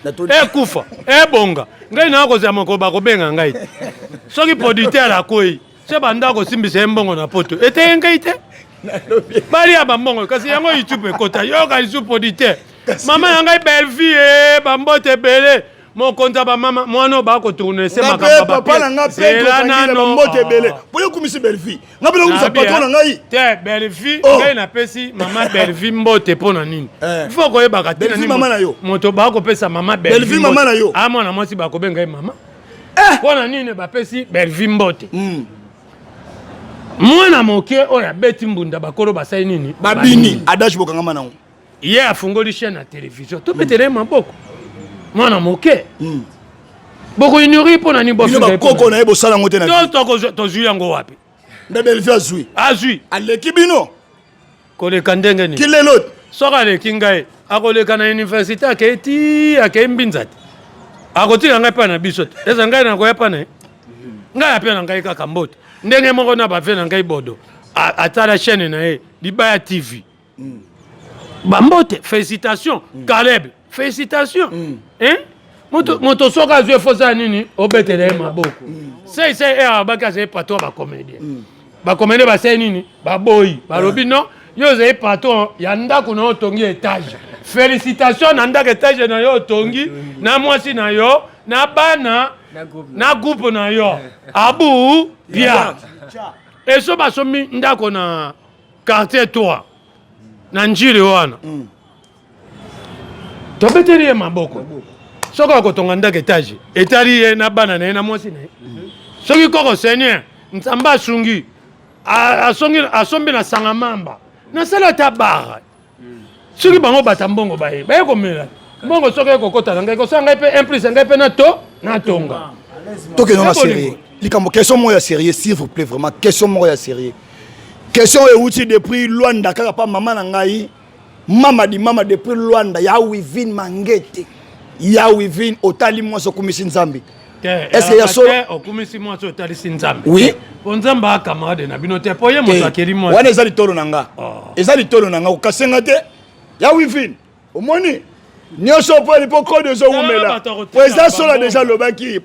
ekufa ebonga ngai nakozala moko bakobenga ngai soki producteur akwei se banda kosimbisa ye mbongo na poto eteye ngai te balia bambongo kasi yango youtube ekota yoka lisu producteur mama ya ngai belle-fille bambote ebele mokonzi ya bamama mwana oyo bakotourne se papa na nga mpe bambote ebele po yokumisi belle-fille nga mpe nakumisa patron na ngai te belle-fille ngai napesi mama belle-fille mbote mpo na nini ifo koyebaka te moto bakopesa mama belle-fille mama na yo mwana mwasi bakobenga ye mama mpo na nini bapesi belle-fille mbote mwana moke oyo abeti mbunda bakolo basali nini babini adage bokanga na ye afungoli chaîne na télévision tobetele maboko mwana moke boko ignori mpona ni bakoko na ye bosala ngo te na tozwi yango wapi ndabelvi azwi aleki bino koleka ndenge nini kilelo soki aleki ngai akoleka na université akei mbinza te akotika ngai mpa na biso te eza ngai nakoya mpa na ye ngai apia na ngai kaka mbote ndenge moko na bafe na ngai bodo atala chaîne na ye libaya tv bambote félicitation Caleb félicitation moto soki azwi efosa nini obetela ye maboko sei abaki azali patron bacomédien bacomédien basali nini baboyi balobi non yo ozali patron ya ndako na yo otongi étage félicitation na ndako étage na yo otongi na mwasi na yo na bana na groupe na yo abu bia eso basomi ndako na quartier 3 na njili wana tobeteli ye maboko soki akotonga ndako étage etali ye na bana na ye na mwasi na ye soki koko seigneur nzambe asungi asombi na sanga mamba nasala ata bara soki bango bata mbongo baye komela mbongo soki ekokota na ngai kosala ngai mpe implice ngai mpe natonga tokendonga sérieux likambo question moko ya sérieux s'il vous plaît vraiment question moko ya sérieux question euti depuis Luanda kaka pa mama na ngai mama depuis Luanda ya wivin mangete ya wivin otali mwasi okumisi nzambe est-ce que ya solo okumisi mwasi otalisi nzambe oui po nzambe acamarade na bino te po ye moto akeli mwasi wana eza litolo na nga eza litolo na nga okasenga te ya wivin omoni nyonso po lipo kode ezowumela po eza solo deja lobaki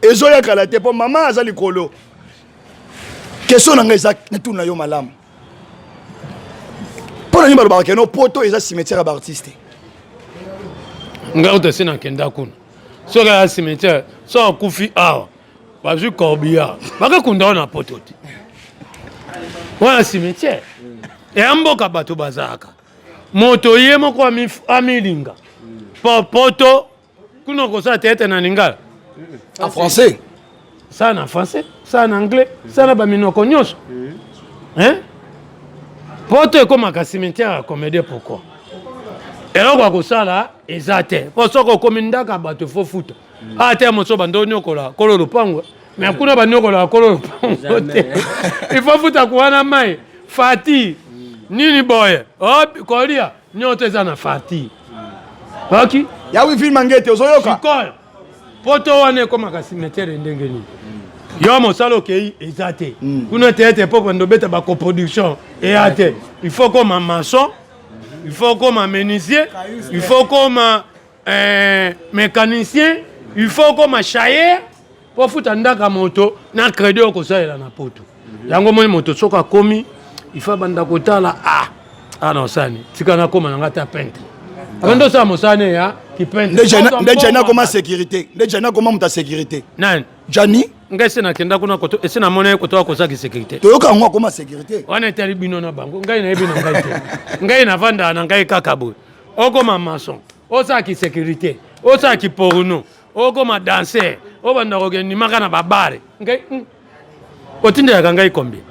ezoyakala te po mama aza likolo question na nga eza netuna yo malamu mpona nini balobaka keno poto eza cimetière ya baartiste ngai otosi nakenda kuna soki aya cimetière so akufi awa bazwi corbillard bakakunda o na poto te wana cimetière eya mboka bato bazalaka moto ye moko amilinga po poto kuna kosala tete na lingala en français ça na français ça na anglais ça na baminoko nyonso poto ekomaka cimetière ya comédie pourquoi eloko akosala eza te mpo soki okomi ndaka bato fo futa ate moso bando nyokola kolo lopango me kuna banyokola kolo lopango te ifo futa kuwana mai fati nini boye kolia nyoto eza na fati oki ya wivin mangete ozoyoka sikoyo poto wana ekomaka cimetière ndenge nini yo mosala okei eza te kuna te ete mpo bando beta bacoproduction eya te il faut koma maçon il faut comme un menuisier, il faut comme un mécanicien, il faut comme un chailleur pour foutre un ndaka moto na crédit au ça na poto. Yango moi moto soka komi, il faut banda kota la non sani, tikana koma na ngata peintre. Quand ça mosane ya qui peintre. Déjà na comment sécurité, déjà na comment ta sécurité. Nan, Jani ngese na kenda kuna koto ese na mona koto ko sa ki sécurité. Toyoka ngwa comment sécurité. Wana etali bino na bango, ngai na yebi na ngai te. Ngai na vanda na ngai kaka boy. Oko ma maçon, o sa ki sécurité, o sa ki porno, oko ma danser, o banda ko geni maka na babare. Ngai otinde ya ngai combien.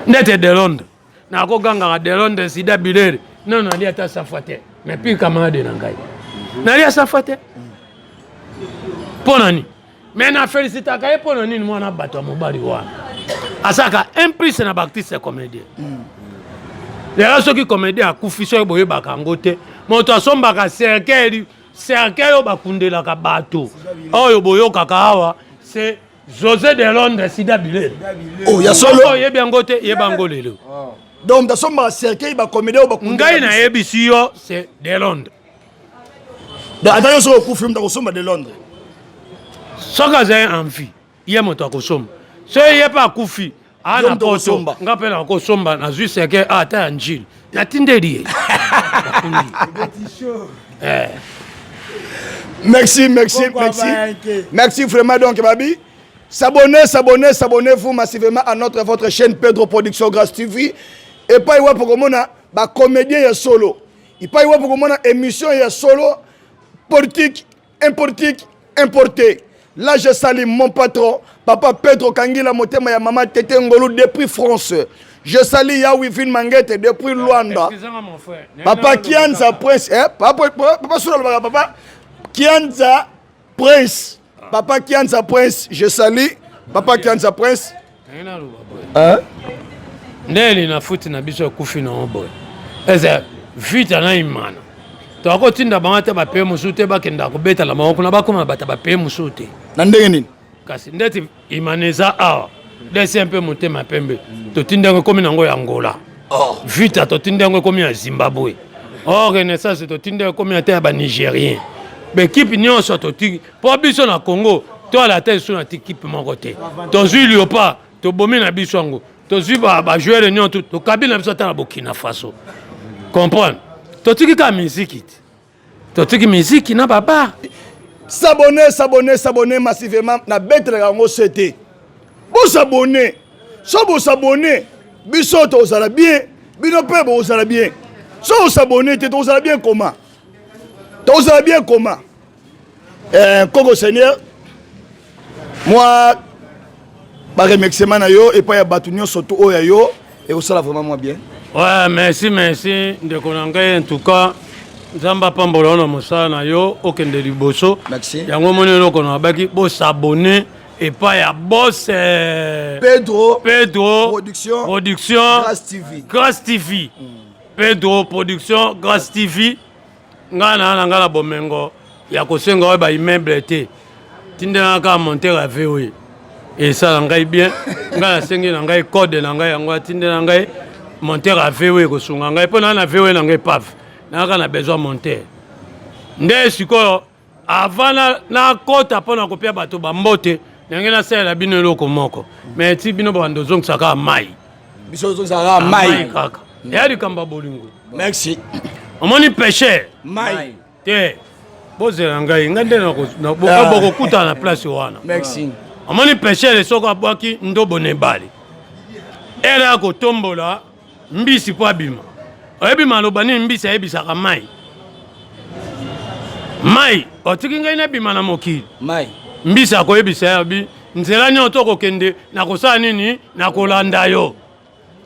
Ndete de Londres. Na ko ganga de Londres sida bilere. Non ali ata safate. Mais puis camarade na ngai. Na ali safate. Ponani. Mais na félicita ka epona nini mwana bato mobali wana. Asaka implice na bactiste comédien. Les soki comédien akufiso boye bakango te. Moto asombaka cercle bakundela ka bato. Oyo boyoka ka awa c'est José de Londres sida bilere. Oh ya solo yebango te yebango lelo. Donc dasomba cercle ba comédien bakundela. Ngai na yebisi yo c'est de Londres. Attention sur okufi mta kosomba de Londres. Soka zay envie ye moto akosomba so ye pa akufi ana poto ngape na kosomba na zui seke ata njili na tindeli merci vraiment donc babi s'abonnez-vous massivement à votre chaîne Pedro Production Grâce TV et pas ouais pour komona ba comédien ya solo et pas ouais pour komona émission ya solo politique importé Là, je salue mon patron, Papa Pedro Kangila Motema ya Maman Tete Ngolo depuis France. Je salue Yawivin Mangete depuis Luanda. Mon frère. Papa Kianza Prince. Papa Kianza Prince. Papa Kianza Prince. Je salue. Papa Kianza Prince. Ndeli na futi na biso kufi na oboy. Eza vita na imana. Toko tinda bangata ba pe musute ba kenda ko beta la mako na ba kuma bata ba pe musute. Na ndenge nini? Kasi ndeti imaneza awa. Desi un peu monter ma pembe. To tinda ngo komi nango ya Angola. Vita to tinda ngo komi ya Zimbabwe. Renaissance to tinda komi ya terre ba Nigérien. L'équipe nyonso to ti po biso na Congo. To la tête sur na équipe moko te. To zui Léopard, to bomi na biso ngo. To zui ba joueur nyon to kabina biso ta na Burkina Faso. Comprendre? To tiki ka musique. To tiki musique na baba. S'abonner massivement na betre ngo c'était. Vous s'abonner. Si vous s'abonnez, biso to osala bien, bino pe bo osala bien. Si vous s'abonnez, te osala bien comment? To osala bien comment? Koko Seigneur, moi ba remerciement na yo et pas ya batunyo surtout oya yo et osala vraiment moi bien. Ouais, merci de konanga en tout cas. Zamba pambolo na mosala na yo okende liboso. Merci. Yango monelo kono baki bo s'abonner. Et pas ya boss Pedro Production Grace TV. Pedro Production Grace TV. Ngana bomengo ya kosenga ba immeuble te. Tindena ka monter la VOE. Et ça ngai bien. Ngana sengi ngai code na ngai yango tindena ngai monter la VOE ko sunga ngai pona na VOE na ngai paf. Na besoin monter. Nde siko avant na kota pona kopia bato ba mbote. Nangena sala bino loko moko mais ti bino bando zong saka mai biso zong saka mai kaka ya di kamba bolingo merci omoni péché mai te bozela ngai ngande na boko kuta na place wana merci omoni péché le soko abwaki ndobo ne bali era ko tombola mbisi po abima oyebi maloba ni mbisi ayebisaka mai otiki ngai na bima na mokili mai mbisa koyebisa yabi nzela nyoto kokende na kosala nini na kolanda yo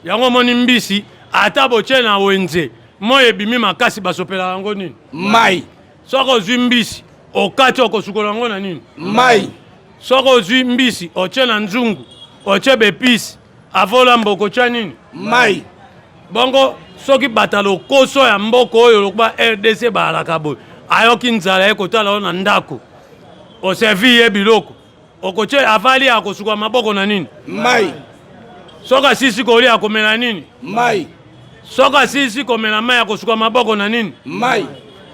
yango moni mbisi ata boche na wenze moye bimi makasi basopela yango nini mai soko zwi mbisi okati okosukola yango na nini mai soko zwi mbisi oche na nzungu oche bepisi avola mboko cha nini mai bongo soki batalo koso ya mboko oyo lokuba RDC balaka boy ayoki nzala ekotala na ndako o servi ye biloko okoche avali akosuka maboko na nini mai soka sisi koli akomela nini mai soka sisi komela mai akosuka maboko na nini mai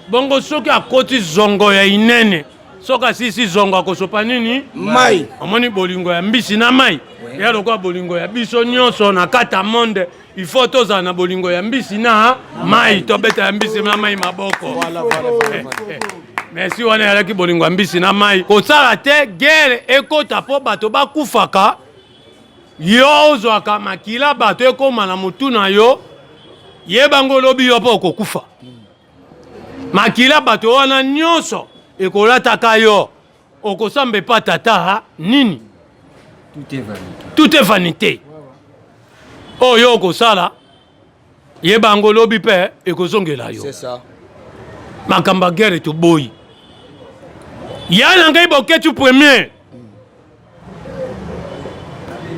bongo soki akoti zongo ya inene soka sisi zongo akosopa nini mai omoni bolingo ya mbisi na mai ya lokwa bolingo ya biso nyonso na kata monde il faut tozala na bolingo ya mbisi na mai tobeta ya mbisi na mai maboko voilà. Merci wana yalaki bolingo mbisi na mai kosala te guerre ekota po bato bakufaka yo ozwaka makila bato ekoma na mutu na yo yebango lobi yo po okokufa makila bato wana nyonso ekolataka yo okosamba epa tata nini tout est vanité oyo okosala yebango lobi pe ekozongela yo c'est ça makamba guerre toboyi yana ngai boketu premier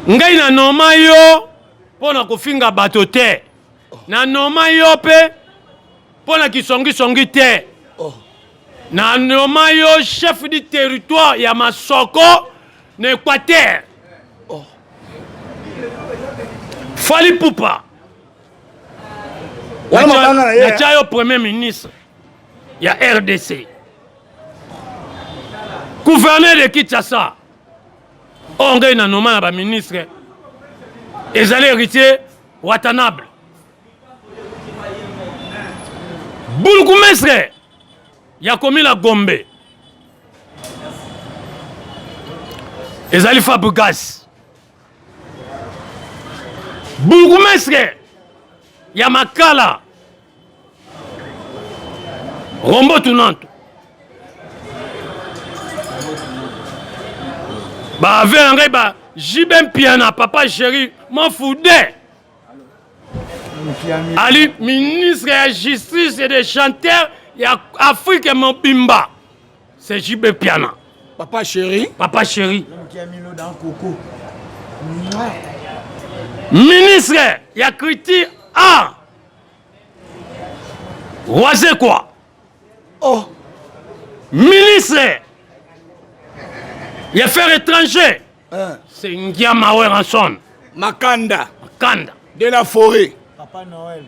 ngai na noma yo pona kofinga bato te na noma yo pe pona kisongi te na noma yo chef du territoire ya Masoko na Équateur Fali Pupa na chayo premier ministre ya RDC gouverneur de Kinshasa ongai na noma na ba ministre ezali héritier Watanabe bourgmestre ya komila Gombe ezali Fabregas bourgmestre ya Makala Rombo Tunanto Bah avec ba Jibem Piana papa chéri m'en foutais. Ali ministre de la justice et des chanteurs et Afrique mon bimba. C'est Jibem Piana. Papa chéri. Papa chéri. Ministre, il y a critique A. Oisé quoi? Oh. Ministre, il y a affaires étrangères. C'est Ngiama Ranson. Makanda. Makanda. De la forêt. Papa Noël.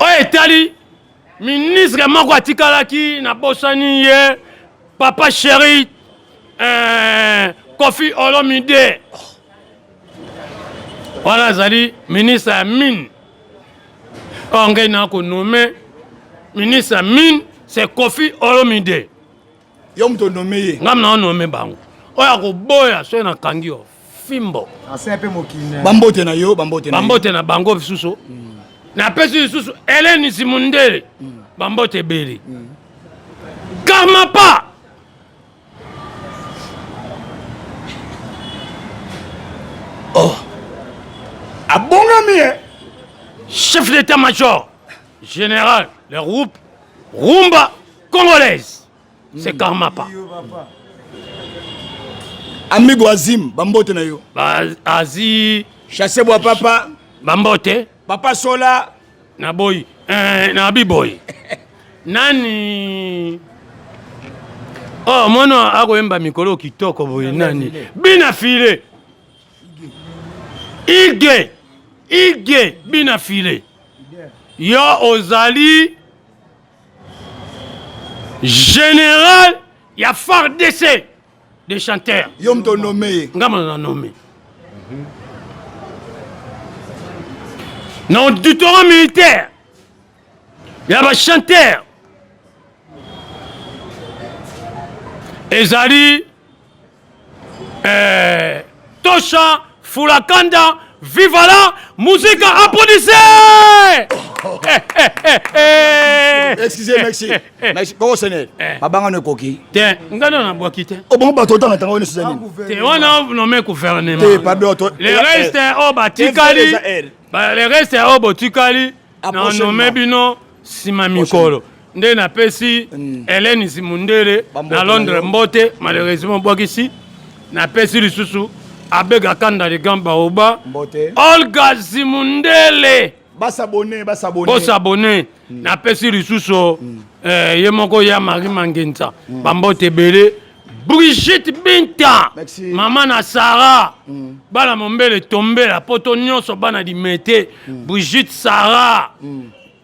Oh, Etali, ministre Mangwa Tikalaki, na Bosani hier, papa chéri, Kofi Olomide. Voilà, Zali, ministre Mine. On a nommé ministre Mine, c'est Kofi Olomide. Yom to nommé. Ngam na nommé bango. Oya ko boya so na kangio fimbo. C'est un peu mokine. Bambote na yo, bambote na. Bambote na bango bisuso. Na pesi bisuso Hélène Simundele. Bambote beli. Karma pas. Oh. Abongami. Chef d'état-major général, le groupe Rumba congolaise. C'est Karma pas. Amigo Azim, bambote na yo. Azi, Chassé bois papa. Bambote, Papa Sola. na boy, na biboy. Nani? Oh, mono akoyemba mikolo kitoko boy nani? Bina file. Ige, bina file. Yo ozali général, il y a phare d'essai des chanteurs. Yom to nommé. Ngama na nommé. Non, du torrent militaire. Il y a des chanteurs. Ezali, Tosha, Fulakanda, Vivala, musique, applaudissez! Excusez, merci. Merci. Comment c'est? Mabanga ne koki. Tiens, ngano na boaki te. Oh bon, bateau dans tango ne suzani. Te wana nommé gouvernement. Te pardon toi. Les restes au batikali. Les restes au batikali. Na nommé bino sima mikolo. Nde na pesi Hélène Simundele na Londres Mbote malheureusement boakisi na pesi lisusu abega kanda de gamba oba Mbote. Olga Simundele Basabonné. bosabone na pesi lisusu ye moko ya Marie Mangenza bambote bele Brigitte Binta Merci. mama na Sarah bana mombele tombela poto nyonso bana dimete Brigitte Sarah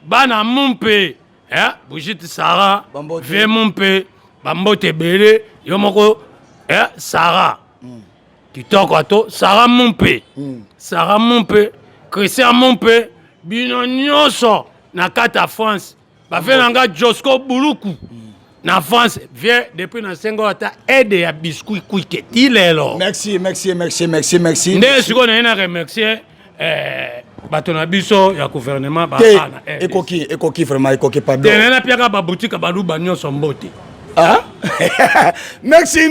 bana mumpe Brigitte Sarah vie mumpe bambote bele yo moko Sarah kitoko ato Sarah mumpe Sarah mumpe Christian mumpe bino nyonso na kata France bafe nanga Josco Buluku na France vient depuis na sengo ata aide ya biscuit kuike tilelo. Merci. Nde siko na ina remercier bato na biso ya gouvernement ba ana. Ekoki vraiment ekoki pardon. Tenena piaka ba boutique ba luba nyonso mbote. Ah? Merci.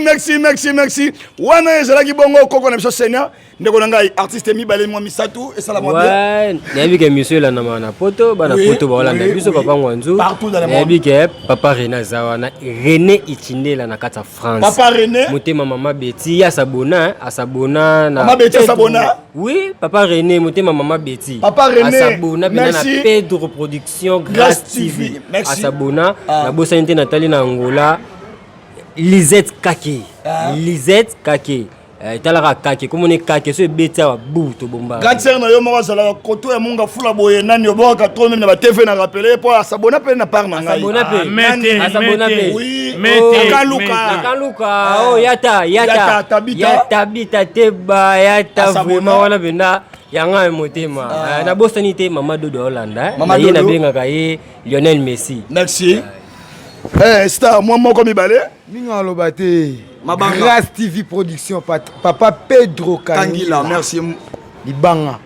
Wana ezalaki bongo koko na biso Seigneur. Ndeko na ngai artiste mibale mwa misatu esala mwa bien. Ouais, nayebi ke monsieur la na poto, bana poto ba Holanda biso papa Ngwanzu. Partout dans le monde. Nayebi ke papa René Zawana, René Ichindela na kata France. Papa René. Motema mama Betty ya Sabona, asabona na Mama Betty Sabona. Oui, papa René, motema mama Betty. Papa René. Asabona bina na Pedro Production Grâce TV. Merci. Asabona na bosa inte Nathalie na Angola. Lisette Kake. Lisette Kake. Talaka Kake, comme on est Kake, c'est bêta wa bouto bomba. Gatser na yo moko zala koto ya munga fula boye nani oboka trop même na ba TV na rappeler pour Sabona pe na par na ngai. Sabona pe. Asabona pe. Oui. Akaluka. Oh yata. Tabita teba yata vraiment wana benda yanga motema. Na bosani te mama Dodo Hollanda. Na ye na benga ka ye Lionel Messi. Merci. Star moi moko mibale. Minga lobate. Grâce TV Production papa Pedro Kangila, merci. Libanga.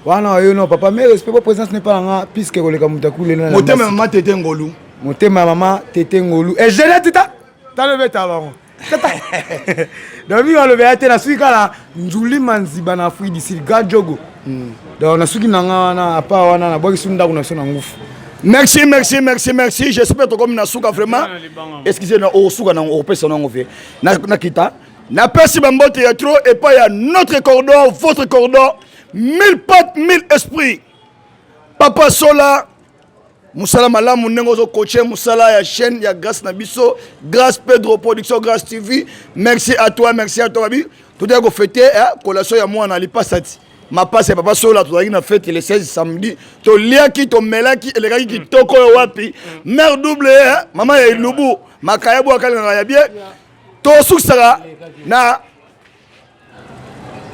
Wana yo non papa mais respect pour présence n'est pas là puisque koleka mutakule na. Motema maman Tete Ngolu. Motema maman Tete Ngolu. Et je l'ai tita. T'as levé ta baron. donc mi alobe te na suki kala njuli manziba na Afrique du Sud gajogo donc na suki nanga wana apa wana na boki sunda kuna sona ngufu. Merci. J'espère que comme Nasuka vraiment. Excusez-moi, au Souka na au pesa na ngové. Na kita. Na persi bambote ya trop et pas ya notre cordon, votre cordon. 1000 pattes, 1000 esprits. Papa Sola. Moussala Malamu Nengozo coaché Moussala ya chaîne ya grâce Nabiso, grâce Pedro Production, grâce TV. Merci à toi Babi. Tout est fêté collation ya moi na li pasati. Ma passe papa Sola tout na fête le 16 samedi. To liaki to melaki elegaki ki toko wapi. Mère double maman ya Lubu, makayabu akala ya bien. To suksara na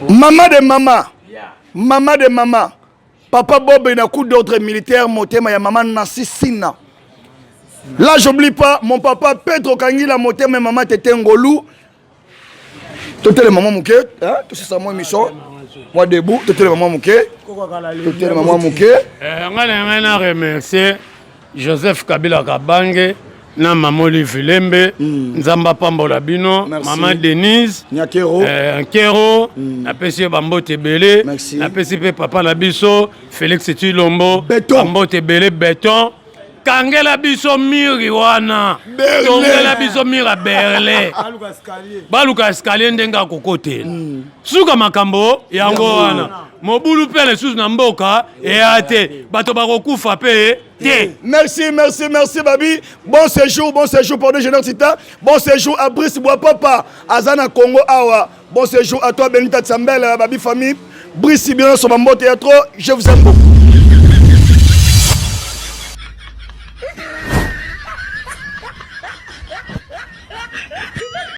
maman de maman. Papa Bob il a coup d'ordre militaire motema ya maman Nancy Sina. Là j'oublie pas mon papa Pedro Kangila motema maman Tete Ngolou. Tout le maman mouké, hein, tout ça moi mission. Moi debout, tout le maman mouké. Tout le maman mouké. On remercier Joseph Kabila Kabange. Na maman Filembe, Nzamba Pambola Bino, maman Denise, Nkero, na pesi Bambo Tebele, na pesi papa Labiso, Félix Tilombo, Bambo Tebele Béton, Kangela Biso Miriwana, Kangela Biso Mira Berle, Baluka Escalier ndenga kokote. Suka makambo yango wana. Mobulu pele sous na mboka et ate bato bakokufa pe te. Merci Babi. Bon séjour pour les générosités. Bon séjour à Brice Bois-Papa, Azana Congo Awa. Bon séjour à toi Benita Tsambel, Babi famille. Brice bien sur Bambo Théâtre. Je vous aime beaucoup.